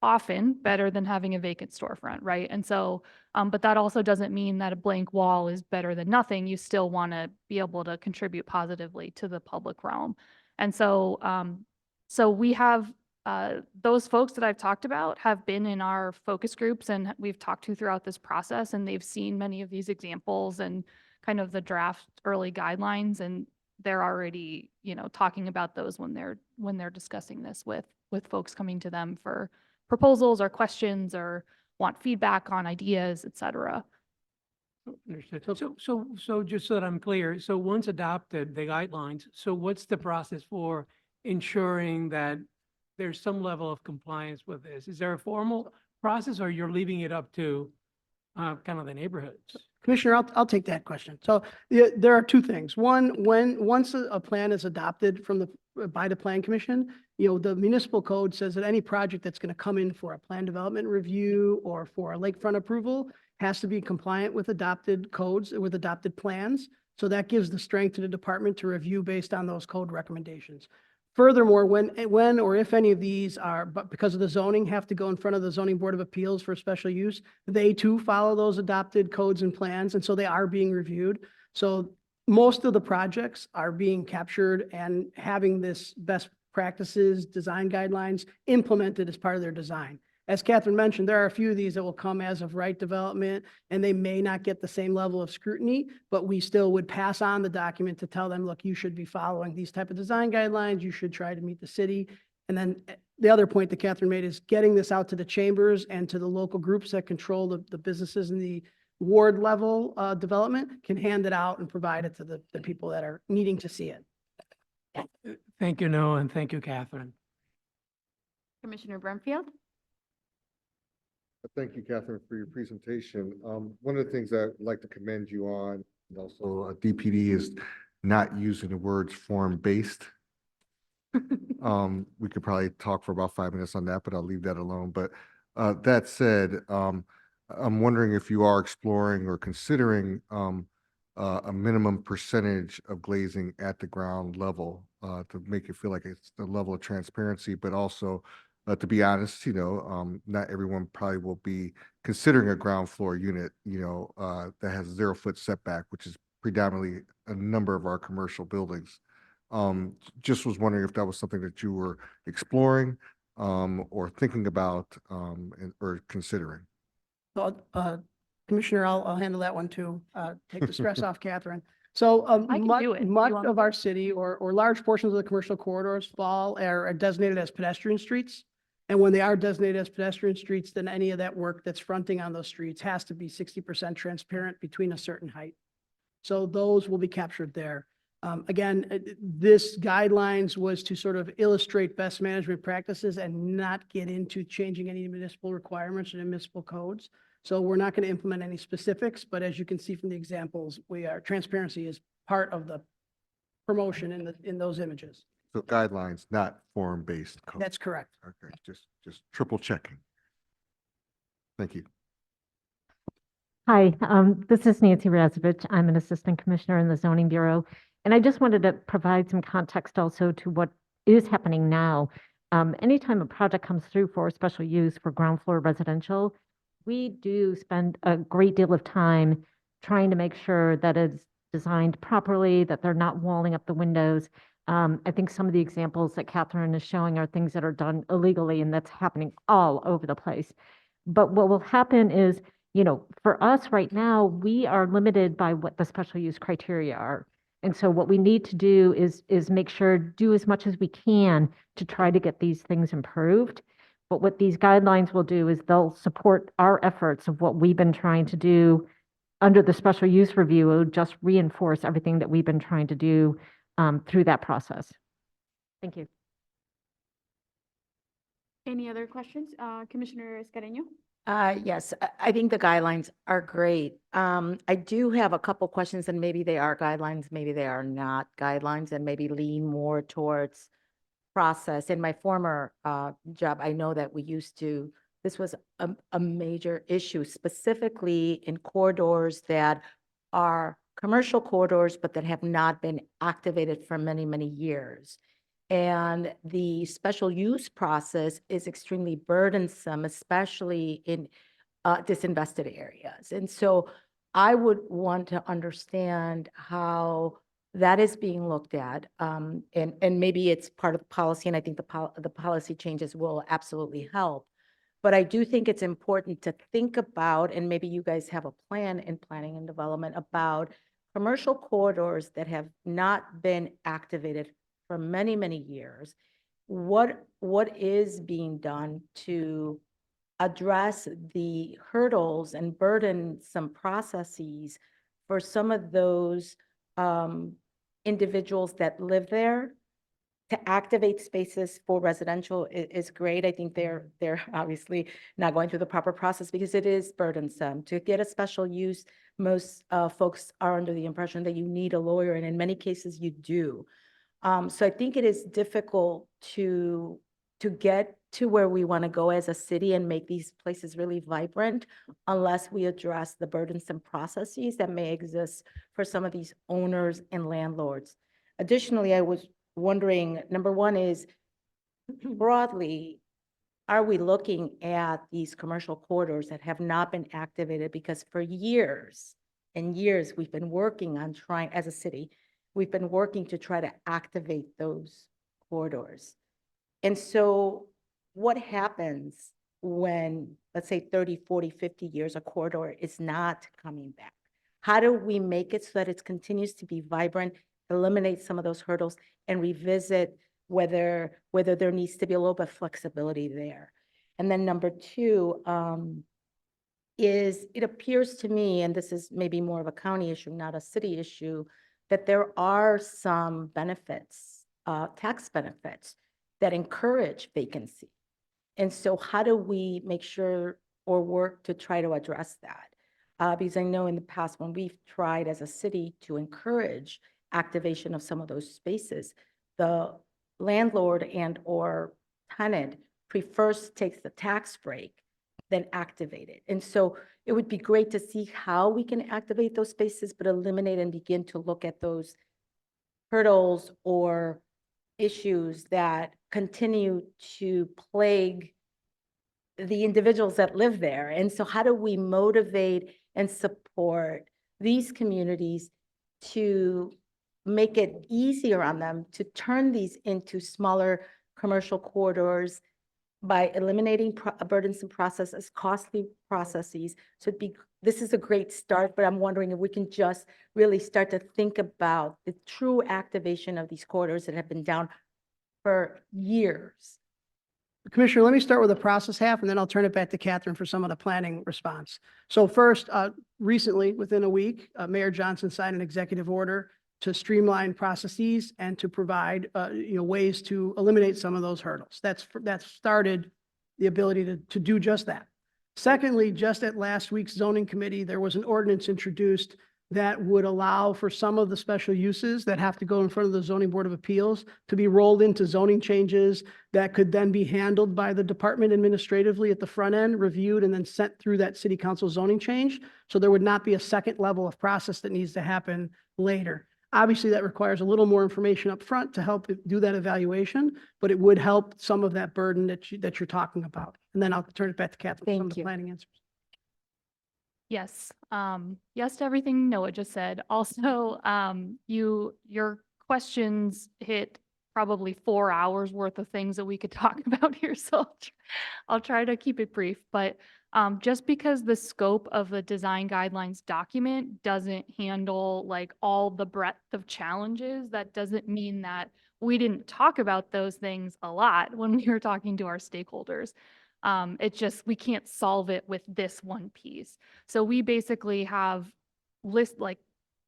often better than having a vacant storefront, right? And so, but that also doesn't mean that a blank wall is better than nothing. You still want to be able to contribute positively to the public realm. And so, so we have those folks that I've talked about have been in our focus groups and we've talked to throughout this process, and they've seen many of these examples and kind of the draft early guidelines, and they're already, you know, talking about those when they're discussing this with folks coming to them for proposals or questions or want feedback on ideas, et cetera. Understood. So just so that I'm clear, so once adopted, the guidelines, so what's the process for ensuring that there's some level of compliance with this? Is there a formal process, or you're leaving it up to kind of the neighborhoods? Commissioner, I'll take that question. So there are two things. One, once a plan is adopted by the Plan Commission, you know, the municipal code says that any project that's going to come in for a plan development review or for a lakefront approval has to be compliant with adopted codes, with adopted plans. So that gives the strength to the department to review based on those code recommendations. Furthermore, when or if any of these are, but because of the zoning, have to go in front of the Zoning Board of Appeals for special use, they too follow those adopted codes and plans, and so they are being reviewed. So most of the projects are being captured and having this best practices, design guidelines implemented as part of their design. As Catherine mentioned, there are a few of these that will come as of right development, and they may not get the same level of scrutiny, but we still would pass on the document to tell them, look, you should be following these type of design guidelines. You should try to meet the city. And then the other point that Catherine made is getting this out to the chambers and to the local groups that control the businesses in the ward level development can hand it out and provide it to the people that are needing to see it. Thank you, Noah, and thank you, Catherine. Commissioner Brumfield? Thank you, Catherine, for your presentation. One of the things I'd like to commend you on, and also DPD, is not using the words form-based. We could probably talk for about 5 minutes on that, but I'll leave that alone. But that said, I'm wondering if you are exploring or considering a minimum percentage of glazing at the ground level to make it feel like it's the level of transparency, but also to be honest, you know, not everyone probably will be considering a ground floor unit, you know, that has 0-foot setback, which is predominantly a number of our commercial buildings. Just was wondering if that was something that you were exploring or thinking about or considering. So, Commissioner, I'll handle that one too. Take the stress off Catherine. So I can do it if you much want of me our city or large portions of the commercial corridors are designated as pedestrian streets. And when they are designated as pedestrian streets, then any of that work that's fronting on those streets has to be 60% transparent between a certain height. So those will be captured there. Again, this guidelines was to sort of illustrate best management practices and not get into changing any municipal requirements or municipal codes. So we're not going to implement any specifics, but as you can see from the examples, transparency is part of the promotion in those images. So guidelines, not form-based code. That's correct. Okay, just triple checking. Thank you. Hi, this is Nancy Razovich. I'm an assistant commissioner in the Zoning Bureau. And I just wanted to provide some context also to what is happening now. Anytime a project comes through for special use for ground floor residential, we do spend a great deal of time trying to make sure that it's designed properly, that they're not walling up the windows. I think some of the examples that Catherine is showing are things that are done illegally, and that's happening all over the place. But what will happen is, you know, for us right now, we are limited by what the special use criteria are. And so what we need to do is make sure, do as much as we can to try to get these things improved. But what these guidelines will do is they'll support our efforts of what we've been trying to do under the special use review. It'll just reinforce everything that we've been trying to do through that process. Thank you. Any other questions? Commissioner Escareno? Yes, I think the guidelines are great. I do have a couple questions, and maybe they are guidelines, maybe they are not guidelines, and maybe lean more towards process. In my former job, I know that this was a major issue, specifically in corridors that are commercial corridors, but that have not been activated for many, many years. And the special use process is extremely burdensome, especially in disinvested areas. And so I would want to understand how that is being looked at. And maybe it's part of the policy, and I think the policy changes will absolutely help. But I do think it's important to think about, and maybe you guys have a plan in planning and development about commercial corridors that have not been activated for many, many years. What is being done to address the hurdles and burdensome processes for some of those individuals that live there? To activate spaces for residential is great. I think they're obviously not going through the proper process because it is burdensome. To get a special use, most folks are under the impression that you need a lawyer, and in many cases you do. So I think it is difficult to get to where we want to go as a city and make these places really vibrant unless we address the burdensome processes that may exist for some of these owners and landlords. Additionally, I was wondering, number one is, broadly, are we looking at these commercial corridors that have not been activated? Because for years and years, we've been working on trying, as a city, we've been working to try to activate those corridors. And so what happens when, let's say 30, 40, 50 years, a corridor is not coming back? How do we make it so that it continues to be vibrant, eliminate some of those hurdles, and revisit whether there needs to be a little bit of flexibility there? And then number two, is it appears to me, and this is maybe more of a county issue, not a city issue, that there are some benefits, tax benefits that encourage vacancy. And so how do we make sure or work to try to address that? Because I know in the past when we've tried as a city to encourage activation of some of those spaces, the landlord and or tenant prefers takes the tax break than activate it. And so it would be great to see how we can activate those spaces, but eliminate and begin to look at those hurdles or issues that continue to plague the individuals that live there. And so how do we motivate and support these communities to make it easier on them to turn these into smaller commercial corridors by eliminating burdensome processes, costly processes? So this is a great start, but I'm wondering if we can just really start to think about the true activation of these corridors that have been down for years. Commissioner, let me start with the process half, and then I'll turn it back to Catherine for some of the planning response. So first, recently, within a week, Mayor Johnson signed an executive order to streamline processes and to provide, ways to eliminate some of those hurdles. That's started the ability to do just that. Secondly, just at last week's zoning committee, there was an ordinance introduced that would allow for some of the special uses that have to go in front of the Zoning Board of Appeals to be rolled into zoning changes that could then be handled by the department administratively at the front end, reviewed, and then sent through that city council zoning change. So there would not be a second level of process that needs to happen later. Obviously, that requires a little more information up front to help do that evaluation, but it would help some of that burden that you're talking about. And then I'll turn it back to Catherine for some of the planning answers. Yes. Yes to everything Noah just said. Also, your questions hit probably 4 hours worth of things that we could talk about here. So I'll try to keep it brief, but just because the scope of the design guidelines document doesn't handle like all the breadth of challenges, that doesn't mean that we didn't talk about those things a lot when we were talking to our stakeholders. It's just, we can't solve it with this one piece. So we basically have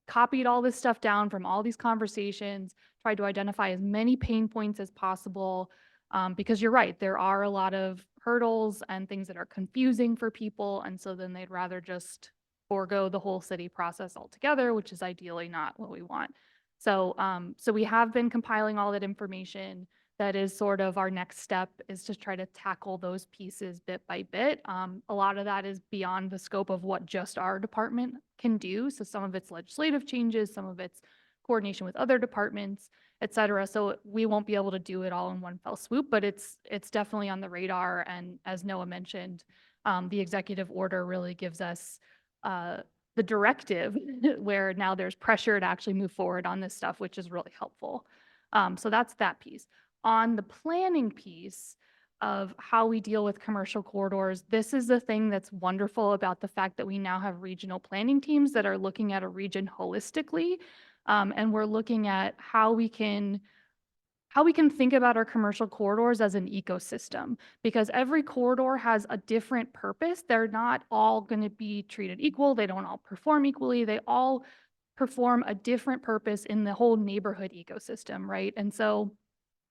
copied all this stuff down from all these conversations, tried to identify as many pain points as possible. Because you're right, there are a lot of hurdles and things that are confusing for people. And so then they'd rather just forego the whole city process altogether, which is ideally not what we want. So, so we have been compiling all that information. that is sort of our next step, is to try to tackle those pieces bit by bit. A lot of that is beyond the scope of what just our department can do. So some of it's legislative changes, some of it's coordination with other departments, et cetera. So we won't be able to do it all in one fell swoop, but it's definitely on the radar. And as Noah mentioned, the executive order really gives us the directive where now there's pressure to actually move forward on this stuff, which is really helpful. So that's that piece. On the planning piece of how we deal with commercial corridors, this is the thing that's wonderful about the fact that we now have regional planning teams that are looking at a region holistically. And we're looking at how we can think about our commercial corridors as an ecosystem, because every corridor has a different purpose. They're not all going to be treated equal. They don't all perform equally. They all perform a different purpose in the whole neighborhood ecosystem, right? And so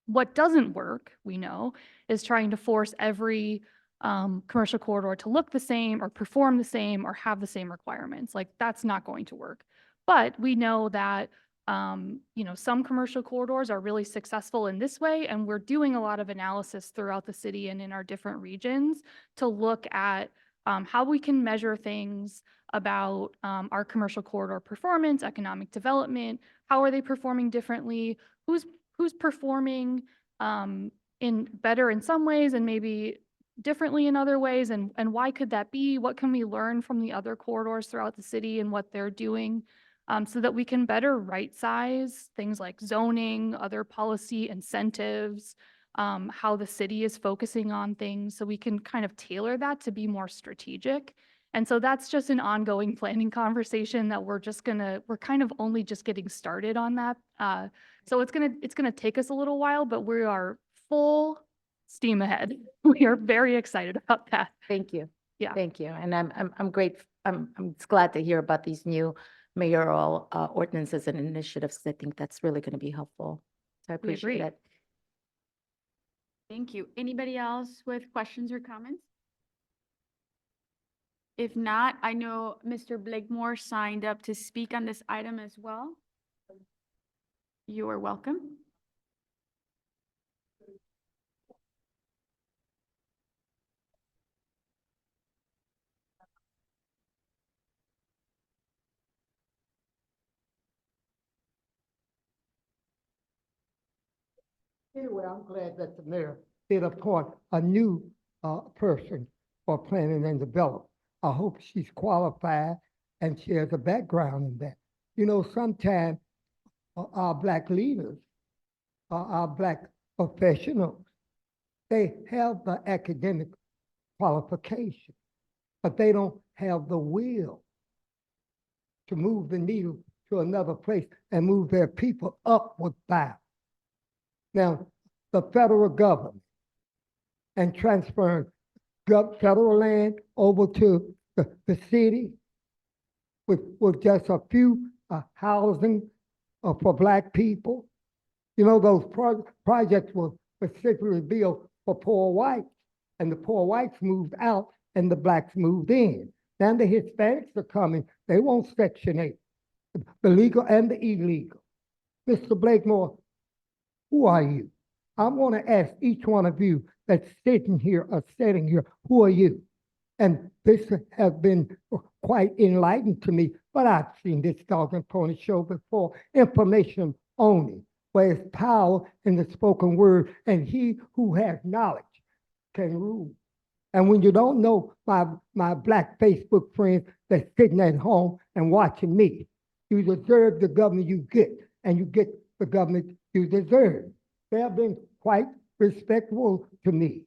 what doesn't work, we know, is trying to force every commercial corridor to look the same or perform the same or have the same requirements. Like, that's not going to work. But we know that some commercial corridors are really successful in this way, and we're doing a lot of analysis throughout the city and in our different regions to look at how we can measure things about our commercial corridor performance, economic development. How are they performing differently? Who's performing in better in some ways and maybe differently in other ways, and why could that be? What can we learn from the other corridors throughout the city and what they're doing? So that we can better right-size things like zoning, other policy incentives, how the city is focusing on things, so we can kind of tailor that to be more strategic. And so that's just an ongoing planning conversation that we're kind of only just getting started on that. So it's gonna take us a little while, but we are full steam ahead. We are very excited about that. Thank you. Yeah. Thank you. And I'm great. I'm glad to hear about these new mayoral ordinances and initiatives. I think that's really going to be helpful. So I We appreciate agree. it. Thank you. Anybody else with questions or comments? If not, I know Mr. Blakemore signed up to speak on this item as well. You are welcome. Anyway, I'm glad that the mayor did appoint a new person for planning and development. I hope she's qualified and she has a background in that. You know, sometimes our Black leaders, our Black professionals, they have the academic qualification, but they don't have the will to move the needle to another place and move their people upward bound. Now, the federal government and transferring federal land over to the city with just a few housing for Black people. You know, those projects were specifically built for poor whites, and the poor whites moved out and the Blacks moved in. Now the Hispanics are coming. They want Section 8, the legal and the illegal. Mr. Blakemore, who are you? I want to ask each one of you that's sitting here or sitting here, who are you? And this has been quite enlightening to me, but I've seen this dog and pony show before, information only, where it's power in the spoken word, and he who has knowledge can rule. And when you don't know my Black Facebook friends that's sitting at home and watching me, you deserve the government you get, and you get the government you deserve. They have been quite respectful to me.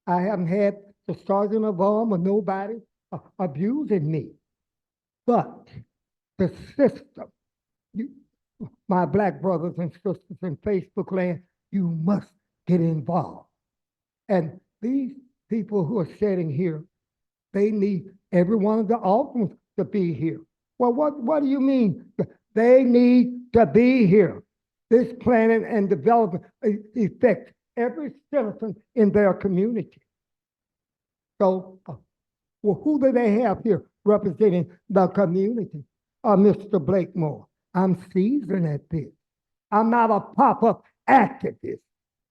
I haven't had the sergeant of arm or nobody abusing me. But the system, my Black brothers and sisters in Facebook land, you must get involved. And these people who are sitting here, they need every one of the Altmans to be here. Well, what do you mean? They need to be here. This planning and development affects every citizen in their community. So, well, who do they have here representing the community? Mr. Blakemore, I'm seasoned at this. I'm not a pop-up activist.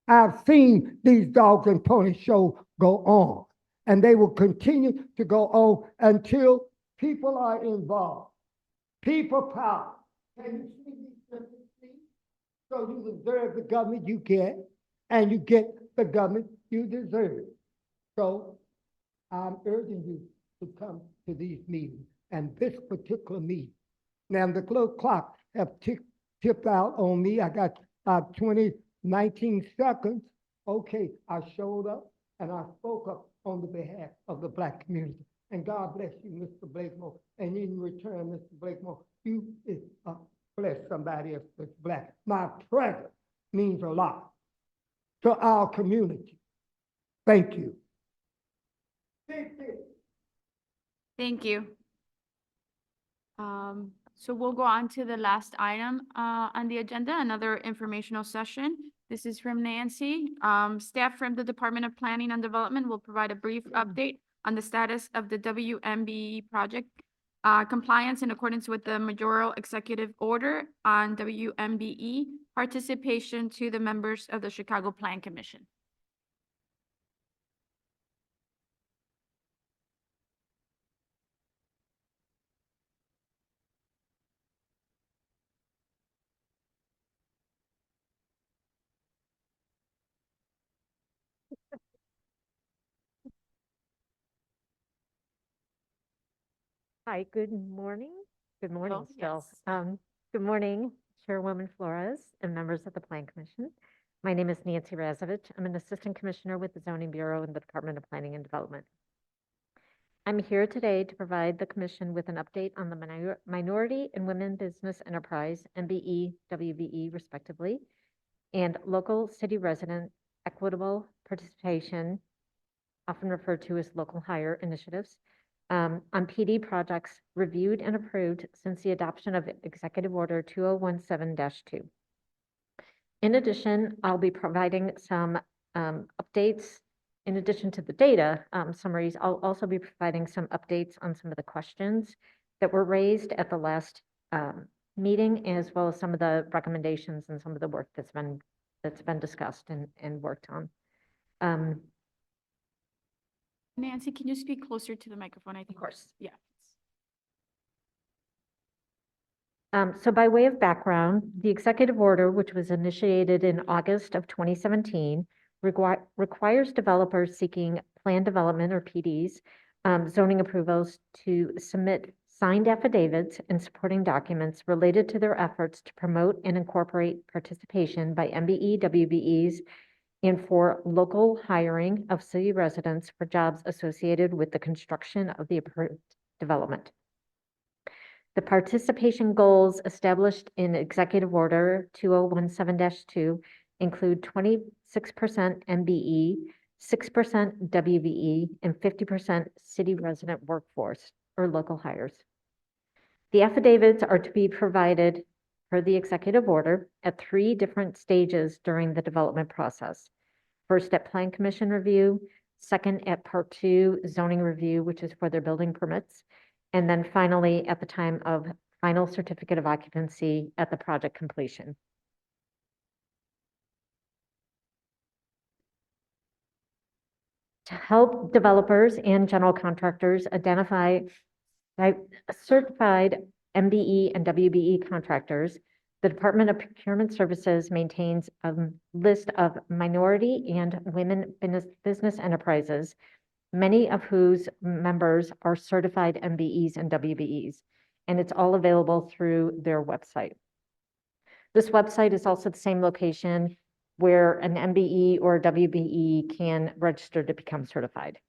I've seen these dogs and pony shows go on, and they will continue to go on until people are involved. People power. Can you see these differences? So you deserve the government you get, and you get the government you deserve. So I'm urging you to come to these meetings and this particular meeting. Now, the little clock have tipped out on me. I got 19 seconds. Okay, I showed up and I spoke up on the behalf of the Black community. And God bless you, Mr. Blakemore. And in return, Mr. Blakemore, you bless somebody else that's Black. My presence means a lot to our community. Thank you. Thank you. So we'll go on to the last item on the agenda, another informational session. This is from Nancy. Staff from the Department of Planning and Development will provide a brief update on the status of the WMBE project compliance in accordance with the majoral executive order on WMBE participation to the members of the Chicago Plan Commission. Hi, good morning. Good morning Oh, still. yes. Good morning, Chairwoman Flores and members of the Plan Commission. My name is Nancy Razovich. I'm an Assistant Commissioner with the Zoning Bureau in the Department of Planning and Development. I'm here today to provide the Commission with an update on the Minority and Women Business Enterprise, MBE, WBE respectively, and local city resident equitable participation, often referred to as local hire initiatives, on PD projects reviewed and approved since the adoption of Executive Order 2017-2. In addition, I'll be providing some updates. In addition to the data summaries, I'll also be providing some updates on some of the questions that were raised at the last meeting, as well as some of the recommendations and some of the work that's been discussed and worked on. Nancy, can you speak closer to the microphone? I think. Of course. Yeah. So by way of background, the executive order, which was initiated in August of 2017, requires developers seeking plan development or PDs, zoning approvals to submit signed affidavits and supporting documents related to their efforts to promote and incorporate participation by MBE, WBEs, and for local hiring of city residents for jobs associated with the construction of the approved development. The participation goals established in Executive Order 2017-2 include 26% MBE, 6% WBE, and 50% city resident workforce or local hires. The affidavits are to be provided per the executive order at 3 different stages during the development process. First at Plan Commission review, second at Part 2 zoning review, which is for their building permits, and then finally at the time of final certificate of occupancy at the project completion. To help developers and general contractors identify certified MBE and WBE contractors, the Department of Procurement Services maintains a list of minority and women business enterprises, many of whose members are certified MBEs and WBEs, and it's all available through their website. This website is also the same location where an MBE or WBE can register to become certified.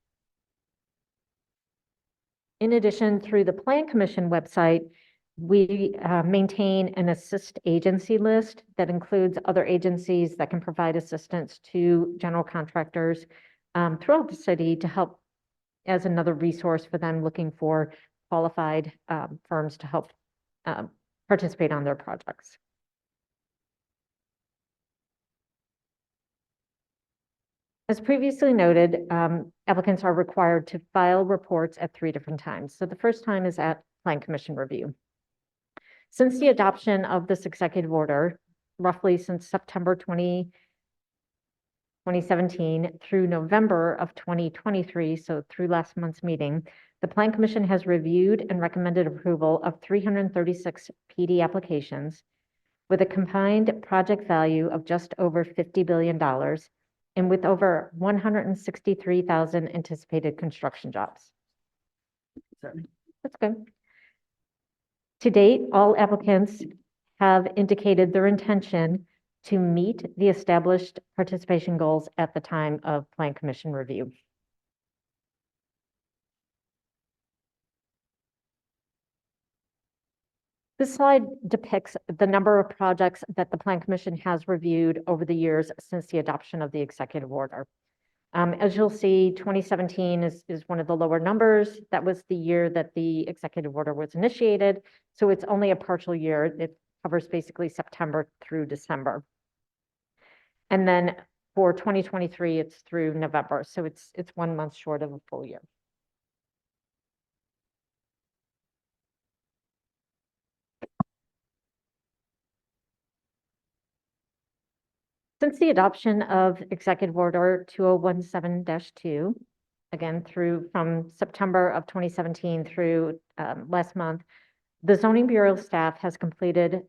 In addition, through the Plan Commission website, we maintain an assist agency list that includes other agencies that can provide assistance to general contractors throughout the city to help as another resource for them looking for qualified firms to help participate on their projects. As previously noted, applicants are required to file reports at 3 different times. So the first time is at Plan Commission review. Since the adoption of this executive order, roughly since September 20, 2017 through November of 2023, so through last month's meeting, the Plan Commission has reviewed and recommended approval of 336 PD applications with a combined project value of just over $50 billion and with over 163,000 anticipated construction jobs. That's good. To date, all applicants have indicated their intention to meet the established participation goals at the time of Plan Commission review. This slide depicts the number of projects that the Plan Commission has reviewed over the years since the adoption of the executive order. As you'll see, 2017 is one of the lower numbers. That was the year that the executive order was initiated. So it's only a partial year. It covers basically September through December. And then for 2023, it's through November. So it's 1 month short of a full year. Since the adoption of Executive Order 2017-2, again, from September of 2017 through last month, the Zoning Bureau staff has completed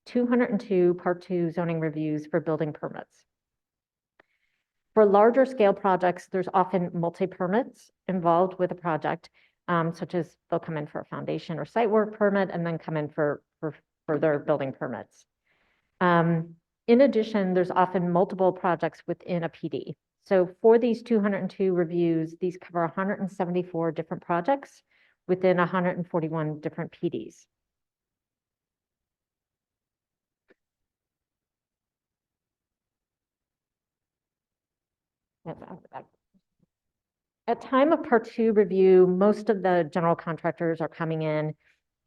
202 Part 2 zoning reviews for building permits. For larger scale projects, there's often multi-permits involved with a project, such as they'll come in for a foundation or site work permit and then come in for further building permits. In addition, there's often multiple projects within a PD. So for these 202 reviews, these cover 174 different projects within 141 different PDs. At time of Part 2 review, most of the general contractors are coming in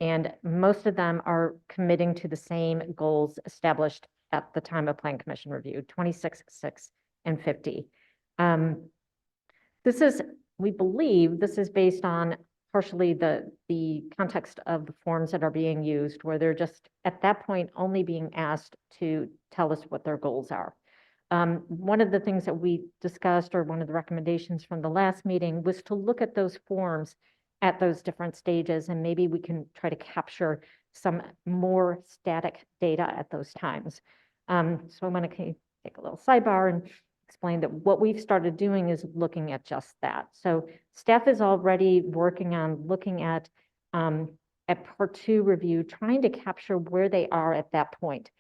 and most of them are committing to the same goals established at the time of Plan Commission review, 26, 6, and 50. We believe this is based on partially the context of the forms that are being used, where they're just at that point only being asked to tell us what their goals are. One of the things that we discussed, or one of the recommendations from the last meeting, was to look at those forms at those different stages, and maybe we can try to capture some more static data at those times. So I'm going to take a little sidebar and explain that what we've started doing is looking at just that. So staff is already working on looking at Part 2 review, trying to capture where they are at that point.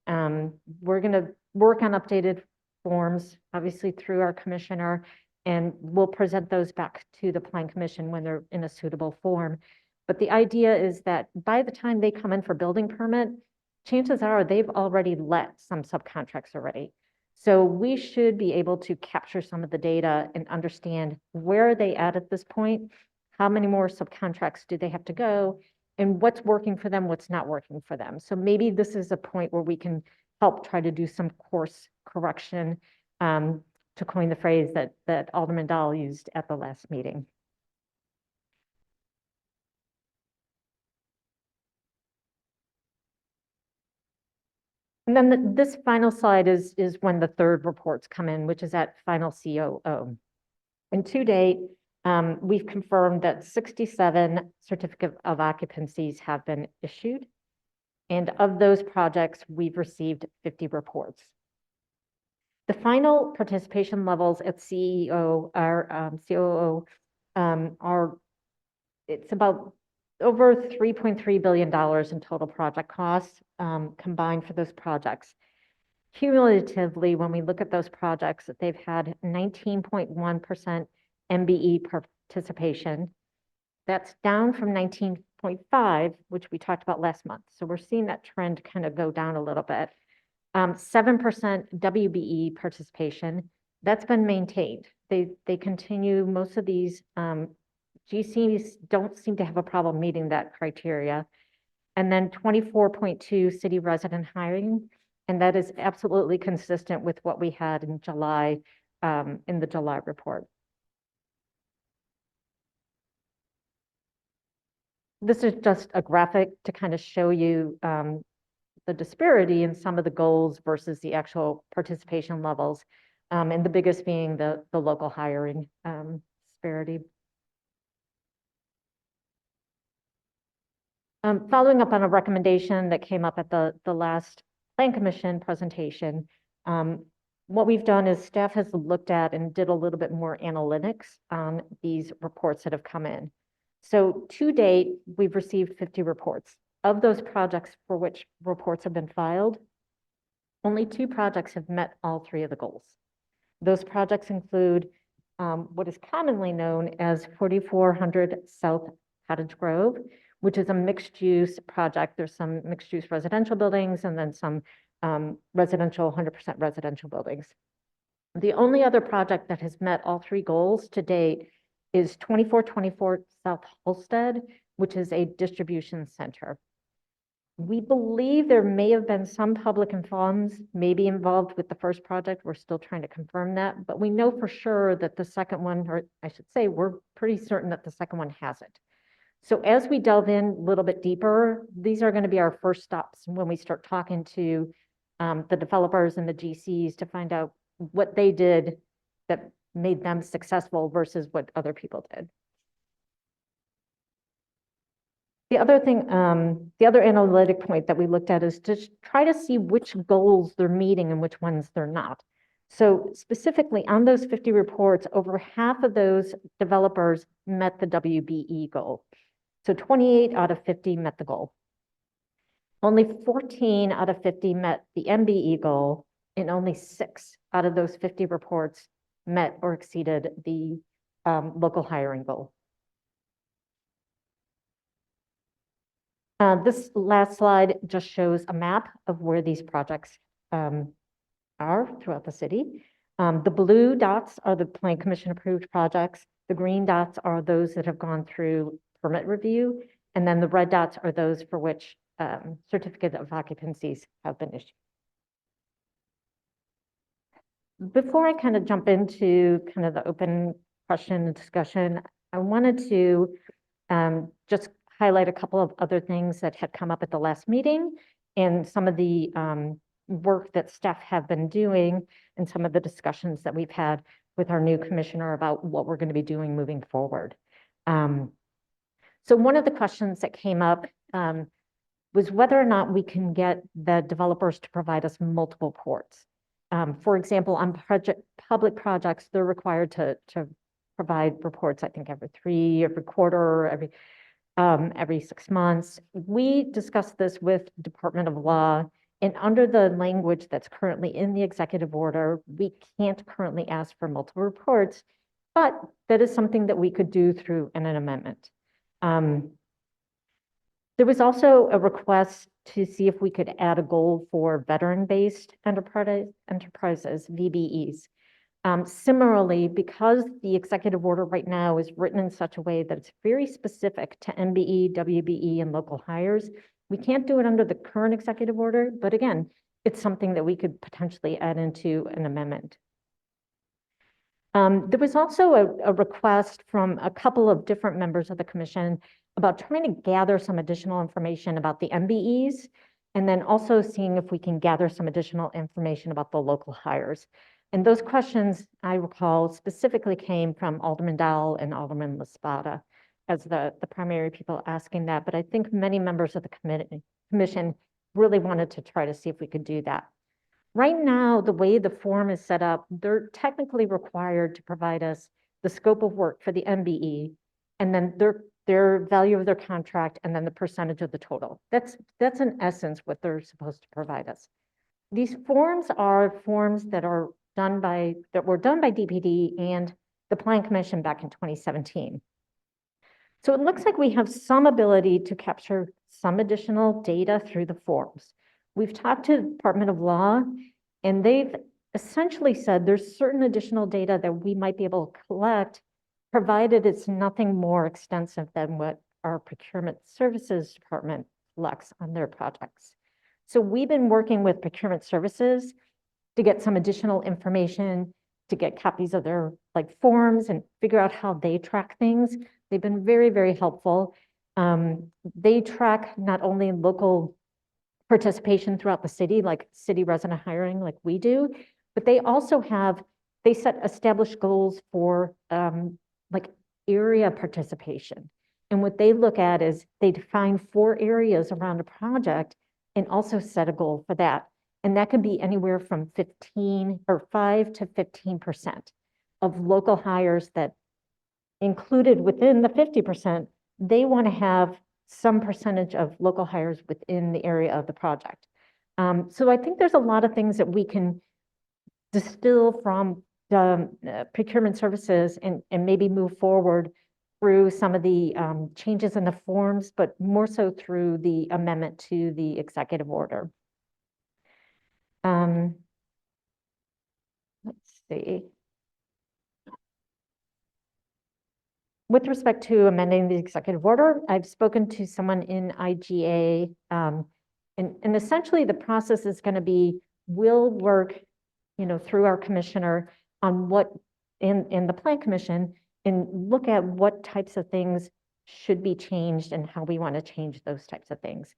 We're going to work on updated forms, obviously through our commissioner, and we'll present those back to the Plan Commission when they're in a suitable form. But the idea is that by the time they come in for building permit, chances are they've already let some subcontracts already. So we should be able to capture some of the data and understand where are they at this point, how many more subcontracts do they have to go, and what's working for them, what's not working for them. So maybe this is a point where we can help try to do some course correction, to coin the phrase that Alderman Dahl used at the last meeting. And then this final slide is when the third reports come in, which is at final COO. And to date, we've confirmed that 67 certificate of occupancies have been issued. And of those projects, we've received 50 reports. The final participation levels at COO are, it's about over $3.3 billion in total project costs combined for those projects. Cumulatively, when we look at those projects, they've had 19.1% MBE participation. That's down from 19.5, which we talked about last month. So we're seeing that trend kind of go down a little bit. 7% WBE participation, that's been maintained. They continue, most of these GCs don't seem to have a problem meeting that criteria. And then 24.2 city resident hiring, and that is absolutely consistent with what we had in July, in the July report. This is just a graphic to kind of show you the disparity in some of the goals versus the actual participation levels. and the biggest being the local hiring disparity. Following up on a recommendation that came up at the last Plan Commission presentation, what we've done is staff has looked at and did a little bit more analytics on these reports that have come in. So to date, we've received 50 reports. Of those projects for which reports have been filed, only 2 projects have met all 3 of the goals. Those projects include what is commonly known as 4400 South Cottage Grove, which is a mixed-use project. There's some mixed-use residential buildings and then some residential, 100% residential buildings. The only other project that has met all 3 goals to date is 2424 South Holstead, which is a distribution center. We believe there may have been some public and funds maybe involved with the first project. We're still trying to confirm that, but we know for sure that the second one, or I should say, we're pretty certain that the second one has it. So as we delve in a little bit deeper, these are going to be our first stops when we start talking to the developers and the GCs to find out what they did that made them successful versus what other people did. The other thing, the other analytic point that we looked at is to try to see which goals they're meeting and which ones they're not. So specifically on those 50 reports, over half of those developers met the WBE goal. So 28 out of 50 met the goal. Only 14 out of 50 met the MBE goal, and only 6 out of those 50 reports met or exceeded the local hiring goal. This last slide just shows a map of where these projects are throughout the city. The blue dots are the Plan Commission approved projects. The green dots are those that have gone through permit review. And then the red dots are those for which certificate of occupancies have been issued. Before I kind of jump into kind of the open question and discussion, I wanted to just highlight a couple of other things that had come up at the last meeting and some of the work that staff have been doing and some of the discussions that we've had with our new commissioner about what we're going to be doing moving forward. So one of the questions that came up was whether or not we can get the developers to provide us multiple ports. For example, on public projects, they're required to provide reports, I think every quarter, every 6 months. We discussed this with Department of Law, and under the language that's currently in the executive order, we can't currently ask for multiple reports, but that is something that we could do through an amendment. There was also a request to see if we could add a goal for veteran-based enterprises, VBEs. Similarly, because the executive order right now is written in such a way that it's very specific to MBE, WBE, and local hires, we can't do it under the current executive order, but again, it's something that we could potentially add into an amendment. There was also a request from a couple of different members of the commission about trying to gather some additional information about the MBEs, and then also seeing if we can gather some additional information about the local hires. And those questions, I recall, specifically came from Alderman Dowell and Alderman Laspada as the primary people asking that. But I think many members of the commission really wanted to try to see if we could do that. Right now, the way the form is set up, they're technically required to provide us the scope of work for the MBE, and then their value of their contract, and then the percentage of the total. That's in essence what they're supposed to provide us. These forms are forms that were done by DPD and the Plan Commission back in 2017. So it looks like we have some ability to capture some additional data through the forms. We've talked to the Department of Law, and they've essentially said there's certain additional data that we might be able to collect, provided it's nothing more extensive than what our procurement services department collects on their projects. So we've been working with procurement services to get some additional information, to get copies of their forms and figure out how they track things. They've been very, very helpful. They track not only local participation throughout the city, like city resident hiring like we do, but they also have they set established goals for like area participation. And what they look at is they define 4 areas around a project and also set a goal for that. And that could be anywhere from 15 or 5 to 15% of local hires that included within the 50%, they want to have some percentage of local hires within the area of the project. So I think there's a lot of things that we can distill from the procurement services and maybe move forward through some of the changes in the forms, but more so through the amendment to the executive order. Let's see. With respect to amending the executive order, I've spoken to someone in IGA, and essentially the process is going to be, we'll work, through our commissioner on what in the Plan Commission and look at what types of things should be changed and how we want to change those types of things.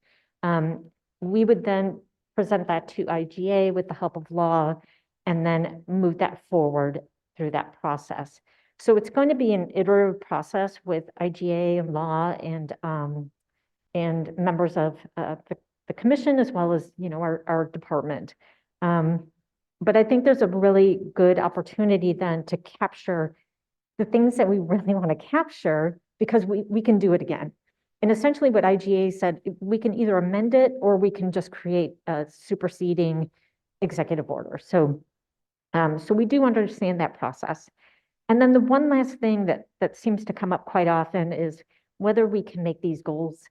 We would then present that to IGA with the help of law and then move that forward through that process. So it's going to be an iterative process with IGA and law and members of the commission as well as our department. But I think there's a really good opportunity then to capture the things that we really want to capture because we can do it again. And essentially what IGA said, we can either amend it or we can just create a superseding executive order. So we do understand that process. And then the one last thing that seems to come up quite often is whether we can make these goals,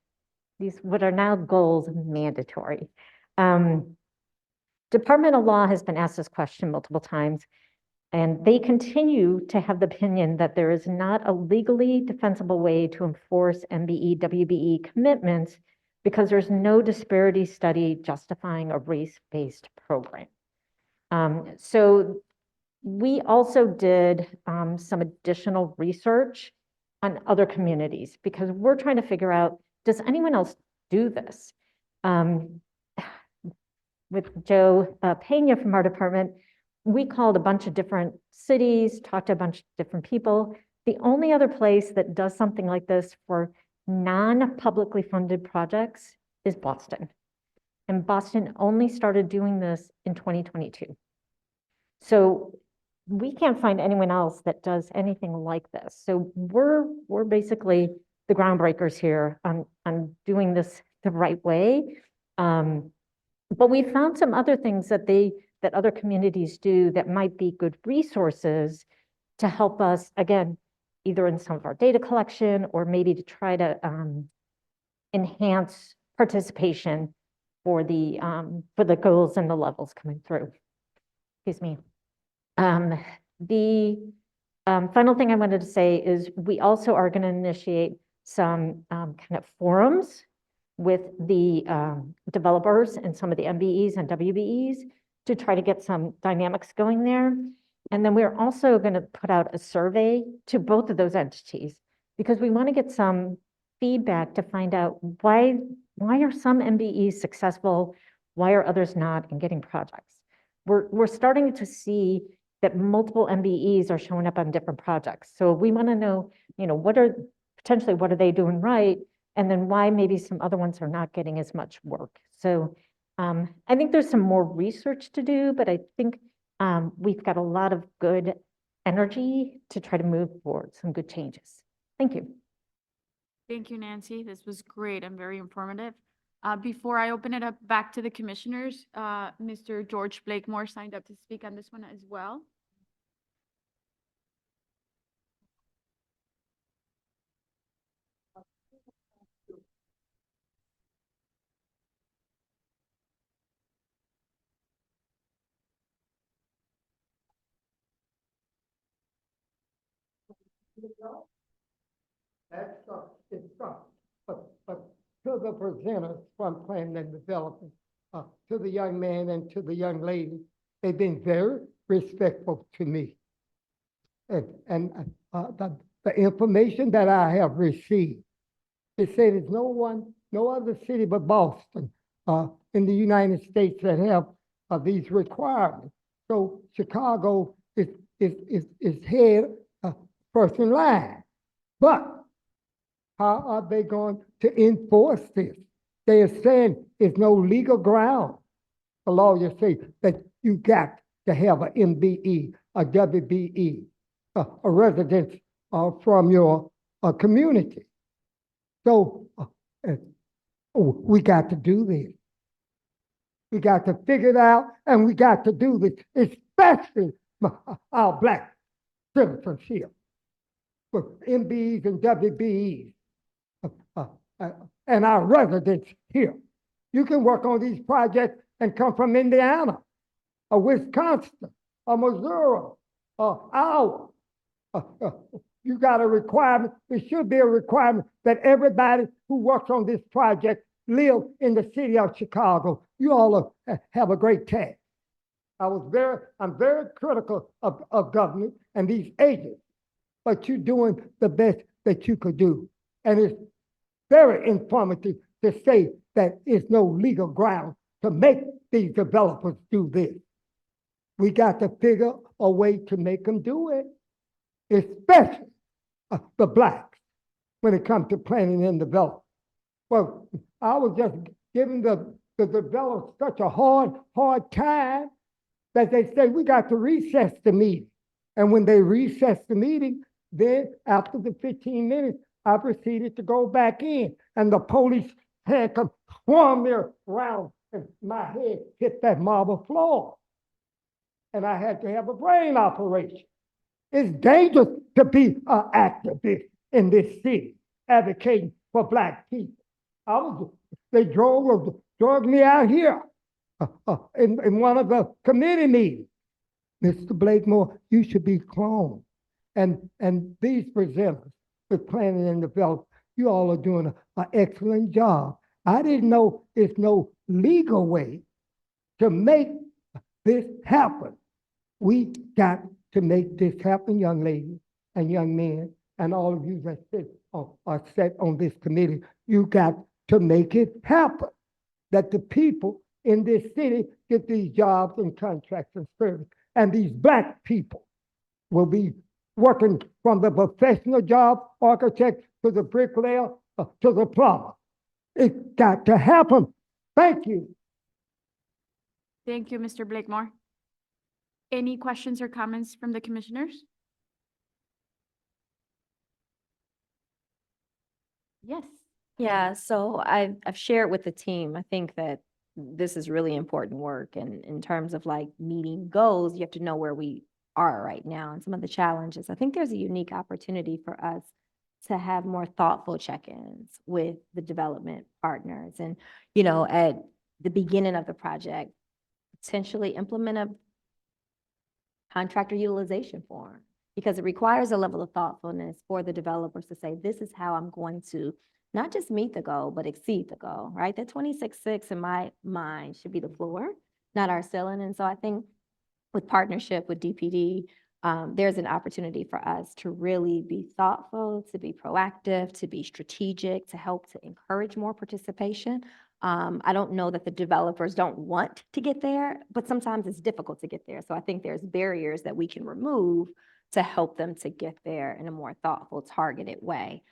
these what are now goals, mandatory. Department of Law has been asked this question multiple times, and they continue to have the opinion that there is not a legally defensible way to enforce MBE, WBE commitments because there's no disparity study justifying a race-based program. So we also did some additional research on other communities because we're trying to figure out, does anyone else do this? With Joe Pena from our department, we called a bunch of different cities, talked to a bunch of different people. The only other place that does something like this for non-publicly funded projects is Boston. And Boston only started doing this in 2022. So we can't find anyone else that does anything like this. So we're basically the groundbreakers here on doing this the right way. But we found some other things that other communities do that might be good resources to help us, again, either in some of our data collection or maybe to try to enhance participation for the goals and the levels coming through. Excuse me. The final thing I wanted to say is we also are going to initiate some kind of forums with the developers and some of the MBEs and WBEs to try to get some dynamics going there. And then we're also going to put out a survey to both of those entities because we want to get some feedback to find out why are some MBEs successful, why are others not in getting projects. We're starting to see that multiple MBEs are showing up on different projects. So we want to know, what are they doing right? And then why maybe some other ones are not getting as much work. So I think there's some more research to do, but I think we've got a lot of good energy to try to move forward some good changes. Thank you. Thank you, Nancy. This was great and very informative. Before I open it up back to the commissioners, Mr. George Blakemore signed up to speak on this one as well. But to the presenters from Planning and Development, to the young man and to the young lady, they've been very respectful to me. And the information that I have received, they say there's no other city but Boston in the United States that have these requirements. So Chicago is is head, first in line. But how are they going to enforce this? They are saying it's no legal ground. The lawyers say that you got to have a MBE, a WBE, a residence from your community. So we got to do this. We got to figure it out, and we got to do this, especially our Black citizenship, with MBEs and WBEs, and our residents here. You can work on these projects and come from Indiana, or Wisconsin, or Missouri, or Iowa. You got a requirement, there should be a requirement that everybody who works on this project live in the city of Chicago. You all have a great task. I'm very critical of government and these agents, but you're doing the best that you could do. And it's very informative to say that it's no legal ground to make these developers do this. We got to figure a way to make them do it, especially the Blacks, when it comes to planning and development. Well, I was just giving the developers such a hard time that they say we got to recess the meeting. And when they recess the meeting, then after the 15 minutes, I proceeded to go back in, and the police had come swarm me around, and my head hit that marble floor. And I had to have a brain operation. It's dangerous to be an activist in this city, advocating for Black people. They drove me out here in one of the committee meetings. Mr. Blakemore, you should be cloned. And these presenters with planning and development, you all are doing an excellent job. I didn't know it's no legal way to make this happen. We got to make this happen, young ladies and young men, and all of you that are set on this committee. You got to make it happen, that the people in this city get these jobs and contracts and service, and these Black people will be working from the professional job architect to the bricklayer to the plumber. It's got to happen. Thank you. Thank you, Mr. Blakemore. Any questions or comments from the commissioners? Yes. Yeah, so I've shared with the team, I think that this is really important work, and in terms of like meeting goals, you have to know where we are right now and some of the challenges. I think there's a unique opportunity for us to have more thoughtful check-ins with the development partners, and, you know, at the beginning of the project, potentially implement a contractor utilization form, because it requires a level of thoughtfulness for the developers to say, this is how I'm going to not just meet the goal, but exceed the goal, right? That 26.6 in my mind should be the floor, not our ceiling. And so I think with partnership with DPD, there's an opportunity for us to really be thoughtful, to be proactive, to be strategic, to help to encourage more participation. I don't know that the developers don't want to get there, but sometimes it's difficult to get there. So I think there's barriers that we can remove to help them to get there in a more thoughtful, targeted way.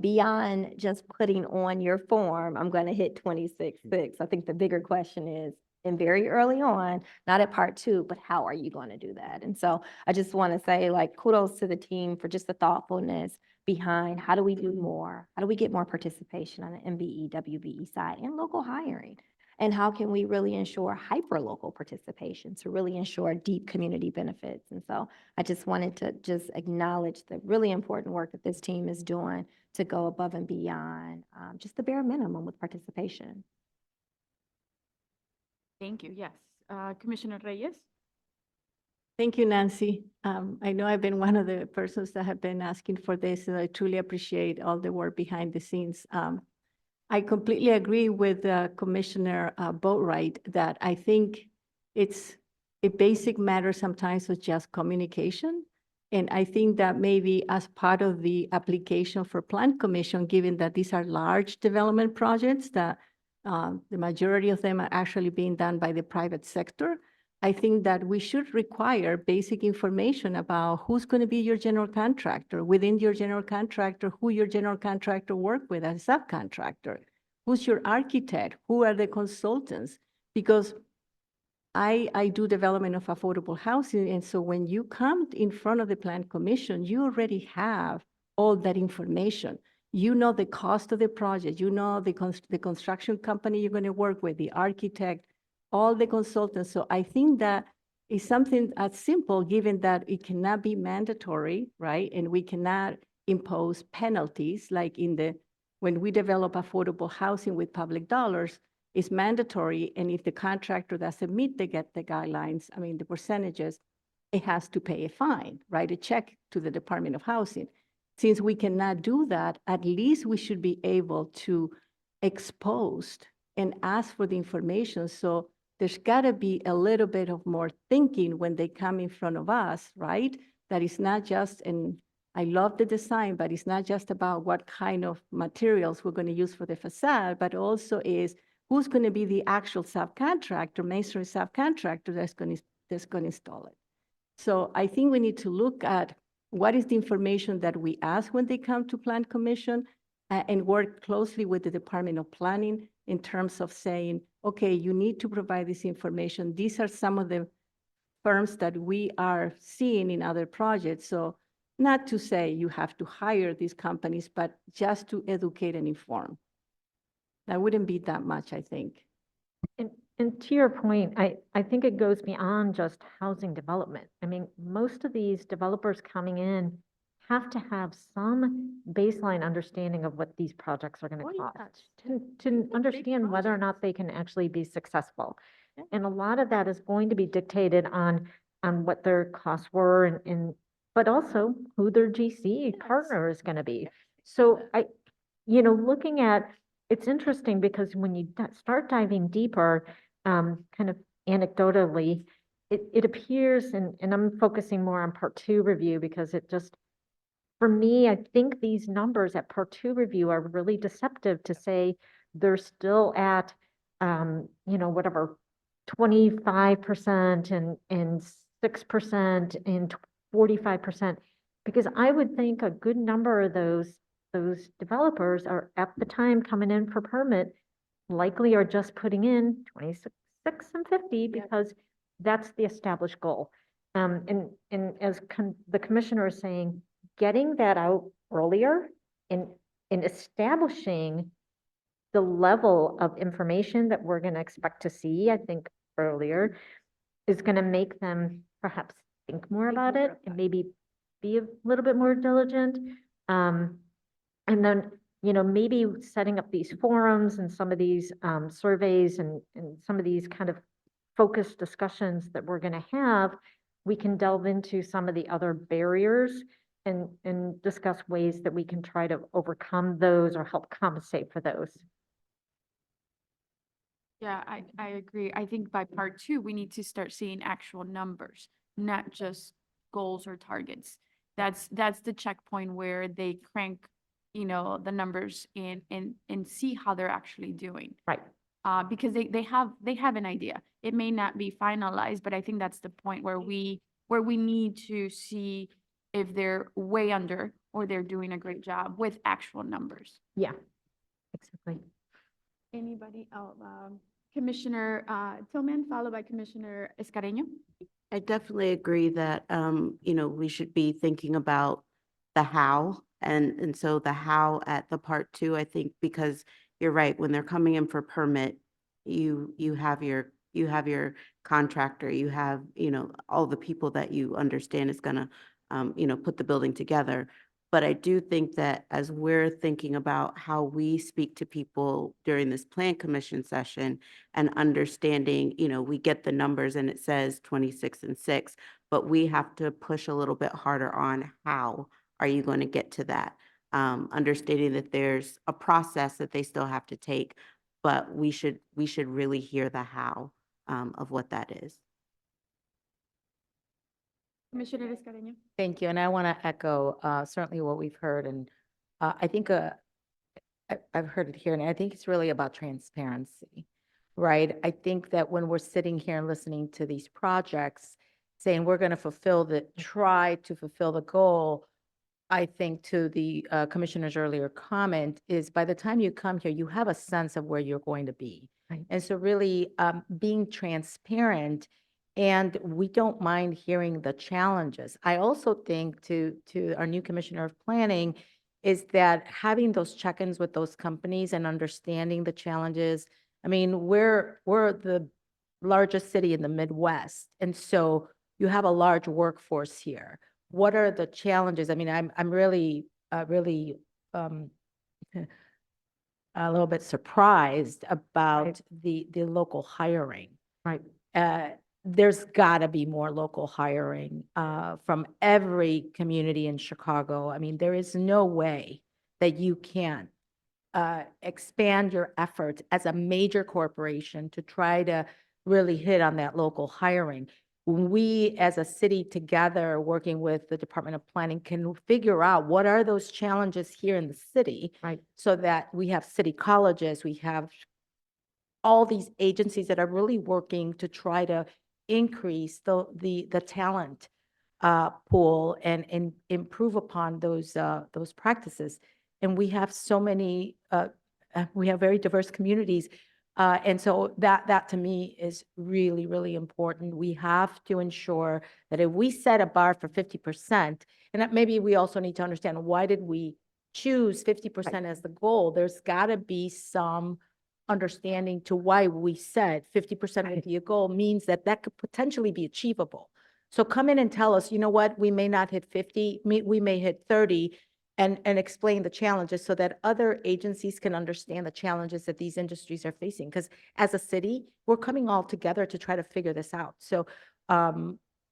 Beyond just putting on your form, I'm going to hit 26.6. I think the bigger question is, and very early on, not at part 2, but how are you going to do that? And so I just want to say, like, kudos to the team for just the thoughtfulness behind how do we do more? How do we get more participation on the MBE, WBE side and local hiring? And how can we really ensure hyper-local participation to really ensure deep community benefits? And so I just wanted to just acknowledge the really important work that this team is doing to go above and beyond just the bare minimum with participation. Thank you. Yes. Commissioner Reyes? Thank you, Nancy. I know I've been one of the persons that have been asking for this, and I truly appreciate all the work behind the scenes. I completely agree with Commissioner Boatwright that I think it's a basic matter sometimes of just communication. And I think that maybe as part of the application for Plan Commission, given that these are large development projects, that the majority of them are actually being done by the private sector, I think that we should require basic information about who's going to be your general contractor, within your general contractor, who your general contractor work with as a subcontractor, who's your architect, who are the consultants, because I do development of affordable housing, and so when you come in front of the Plan Commission, you already have all that information. You know the cost of the project, you know the construction company you're going to work with, the architect, all the consultants. So I think that is something as simple, given that it cannot be mandatory, right? And we cannot impose penalties like when we develop affordable housing with public dollars, it's mandatory. And if the contractor doesn't meet the guidelines, I mean, the percentages, it has to pay a fine, write a check to the Department of Housing. Since we cannot do that, at least we should be able to expose and ask for the information. So there's got to be a little bit of more thinking when they come in front of us, right? That is not just, and I love the design, but it's not just about what kind of materials we're going to use for the facade, but also is who's going to be the actual subcontractor, masonry subcontractor that's going to install it. So I think we need to look at what is the information that we ask when they come to Plan Commission and work closely with the Department of Planning in terms of saying, okay, you need to provide this information. These are some of the firms that we are seeing in other projects. So not to say you have to hire these companies, but just to educate and inform. That wouldn't be that much, I think. And to your point, I think it goes beyond just housing development. I mean, most of these developers coming in have to have some baseline understanding of what these projects are going to cost to understand whether or not they can actually be successful. And a lot of that is going to be dictated on what their costs were but also who their GC partner is going to be. So looking at, it's interesting because when you start diving deeper, kind of anecdotally, it appears, and I'm focusing more on Part 2 review because it just, for me, I think these numbers at Part 2 review are really deceptive to say they're still at, whatever, 25% and 6% and 45%, because I would think a good number of those developers are at the time coming in for permit likely are just putting in 26 and 50 because that's the established goal. And as the commissioner is saying, getting that out earlier and establishing the level of information that we're going to expect to see, I think earlier, is going to make them perhaps think more about it and maybe be a little bit more diligent. And then, maybe setting up these forums and some of these surveys and some of these kind of focused discussions that we're going to have, we can delve into some of the other barriers and discuss ways that we can try to overcome those or help compensate for those. Yeah, I agree. I think by Part 2, we need to start seeing actual numbers, not just goals or targets. That's the checkpoint where they crank, the numbers and see how they're actually doing. Right. Because they have an idea. It may not be finalized, but I think that's the point where we need to see if they're way under or they're doing a great job with actual numbers. Yeah, exactly. Anybody else? Commissioner Tillman, followed by Commissioner Escareno. I definitely agree that, we should be thinking about the how. And so the how at the Part 2, I think, because you're right, when they're coming in for permit, you have your contractor, you have, all the people that you understand is gonna, put the building together. But I do think that as we're thinking about how we speak to people during this Plan Commission session and understanding, we get the numbers and it says 26 and 6, but we have to push a little bit harder on how are you going to get to that? Understanding that there's a process that they still have to take, but we should really hear the how of what that is. Commissioner Escareno. Thank you. And I want to echo certainly what we've heard. And I think I've heard it here, and I think it's really about transparency. right? I think that when we're sitting here and listening to these projects, saying we're going to try to fulfill the goal, I think to the commissioner's earlier comment is by the time you come here, you have a sense of where you're going to be. Right. And so really being transparent, and we don't mind hearing the challenges. I also think to our new commissioner of planning is that having those check-ins with those companies and understanding the challenges. I mean, we're the largest city in the Midwest, and so you have a large workforce here. What are the challenges? I mean, I'm really a little bit surprised about the local hiring. Right. There's got to be more local hiring from every community in Chicago. I mean, there is no way that you can expand your efforts as a major corporation to try to really hit on that local hiring. When we, as a city together, working with the Department of Planning, can figure out what are those challenges here in the city, Right. so that we have city colleges, we have all these agencies that are really working to try to increase the talent pool and improve upon those practices. And we have so many, we have very diverse communities. And so that to me is really, really important. We have to ensure that if we set a bar for 50%, and that maybe we also need to understand, why did we choose 50% as the goal? There's got to be some understanding to why we said 50% would be a goal, means that that could potentially be achievable. So come in and tell us, you know what, we may not hit 50, we may hit 30, and explain the challenges so that other agencies can understand the challenges that these industries are facing. Because as a city, we're coming all together to try to figure this out. So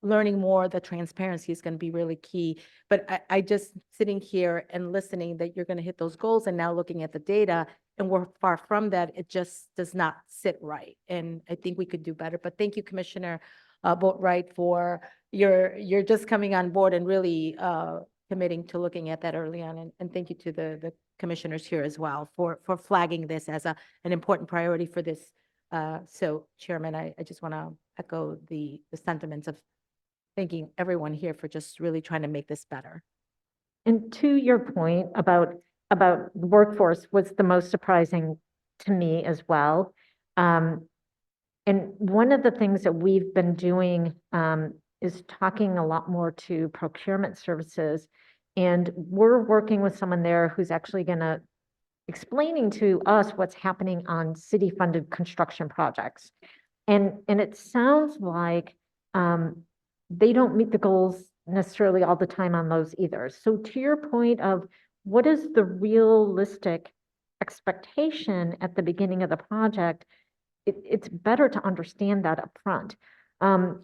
learning more, the transparency is going to be really key. But I just sitting here and listening that you're going to hit those goals, and now looking at the data, and we're far from that, it just does not sit right. And I think we could do better. But thank you, Commissioner Boatright, for you're just coming on board and really committing to looking at that early on. And thank you to the commissioners here as well for flagging this as an important priority for this. So Chairman, I just want to echo the sentiments of thanking everyone here for just really trying to make this better. And to your point about the workforce was the most surprising to me as well. And one of the things that we've been doing is talking a lot more to procurement services. And we're working with someone there who's actually going to explaining to us what's happening on city-funded construction projects. And it sounds like they don't meet the goals necessarily all the time on those either. So to your point of what is the realistic expectation at the beginning of the project, it's better to understand that up front.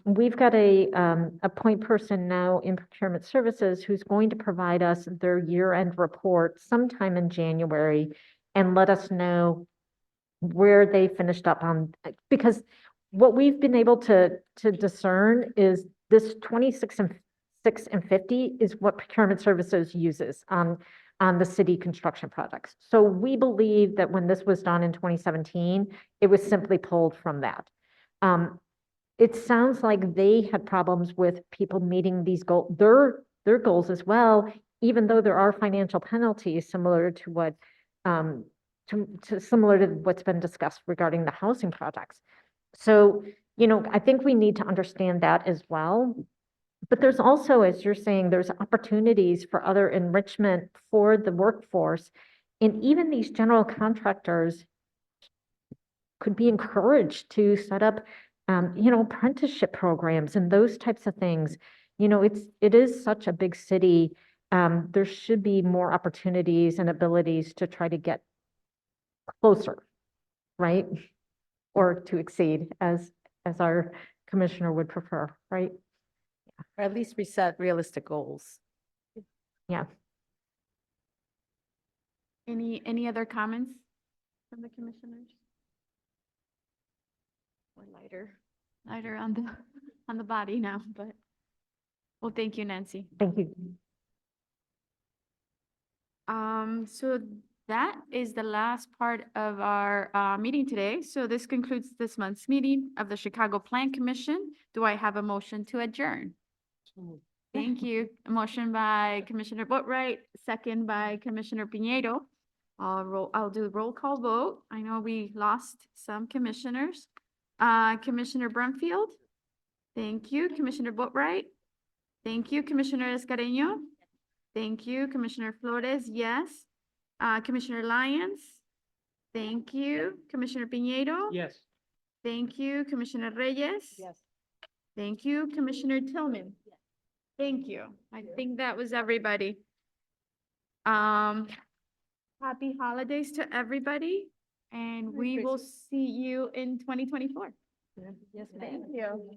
We've got a point person now in procurement services who's going to provide us their year-end report sometime in January and let us know where they finished up on, because what we've been able to discern is this 26 and 6 and 50 is what procurement services uses on the city construction projects. So we believe that when this was done in 2017, it was simply pulled from that. It sounds like they had problems with people meeting these goals, their goals as well, even though there are financial penalties similar to what similar to what's been discussed regarding the housing projects. So, you know, I think we need to understand that as well. But there's also, as you're saying, there's opportunities for other enrichment for the workforce. And even these general contractors could be encouraged to set up, you know, apprenticeship programs and those types of things. You know, it is such a big city. There should be more opportunities and abilities to try to get closer, right? Or to exceed, as our commissioner would prefer, right? Or at least we set realistic goals. Yeah. Any other comments from the commissioners? Or lighter on the body now, but, well, thank you, Nancy. Thank you. So that is the last part of our meeting today. So this concludes this month's meeting of the Chicago Plan Commission. Do I have a motion to adjourn? Thank you. A motion by Commissioner Boatright, second by Commissioner Piñeiro. I'll do a roll call vote. I know we lost some commissioners. Commissioner Brumfield? Thank you. Commissioner Boatright? Thank you. Commissioner Escareno? Thank you. Commissioner Flores, yes. Commissioner Lyons? Thank you. Commissioner Piñeiro? Yes. Thank you. Commissioner Reyes? Yes. Thank you. Commissioner Tillman? Thank you. I think that was everybody. Happy holidays to everybody, and we will see you in 2024. Yes, Thank you.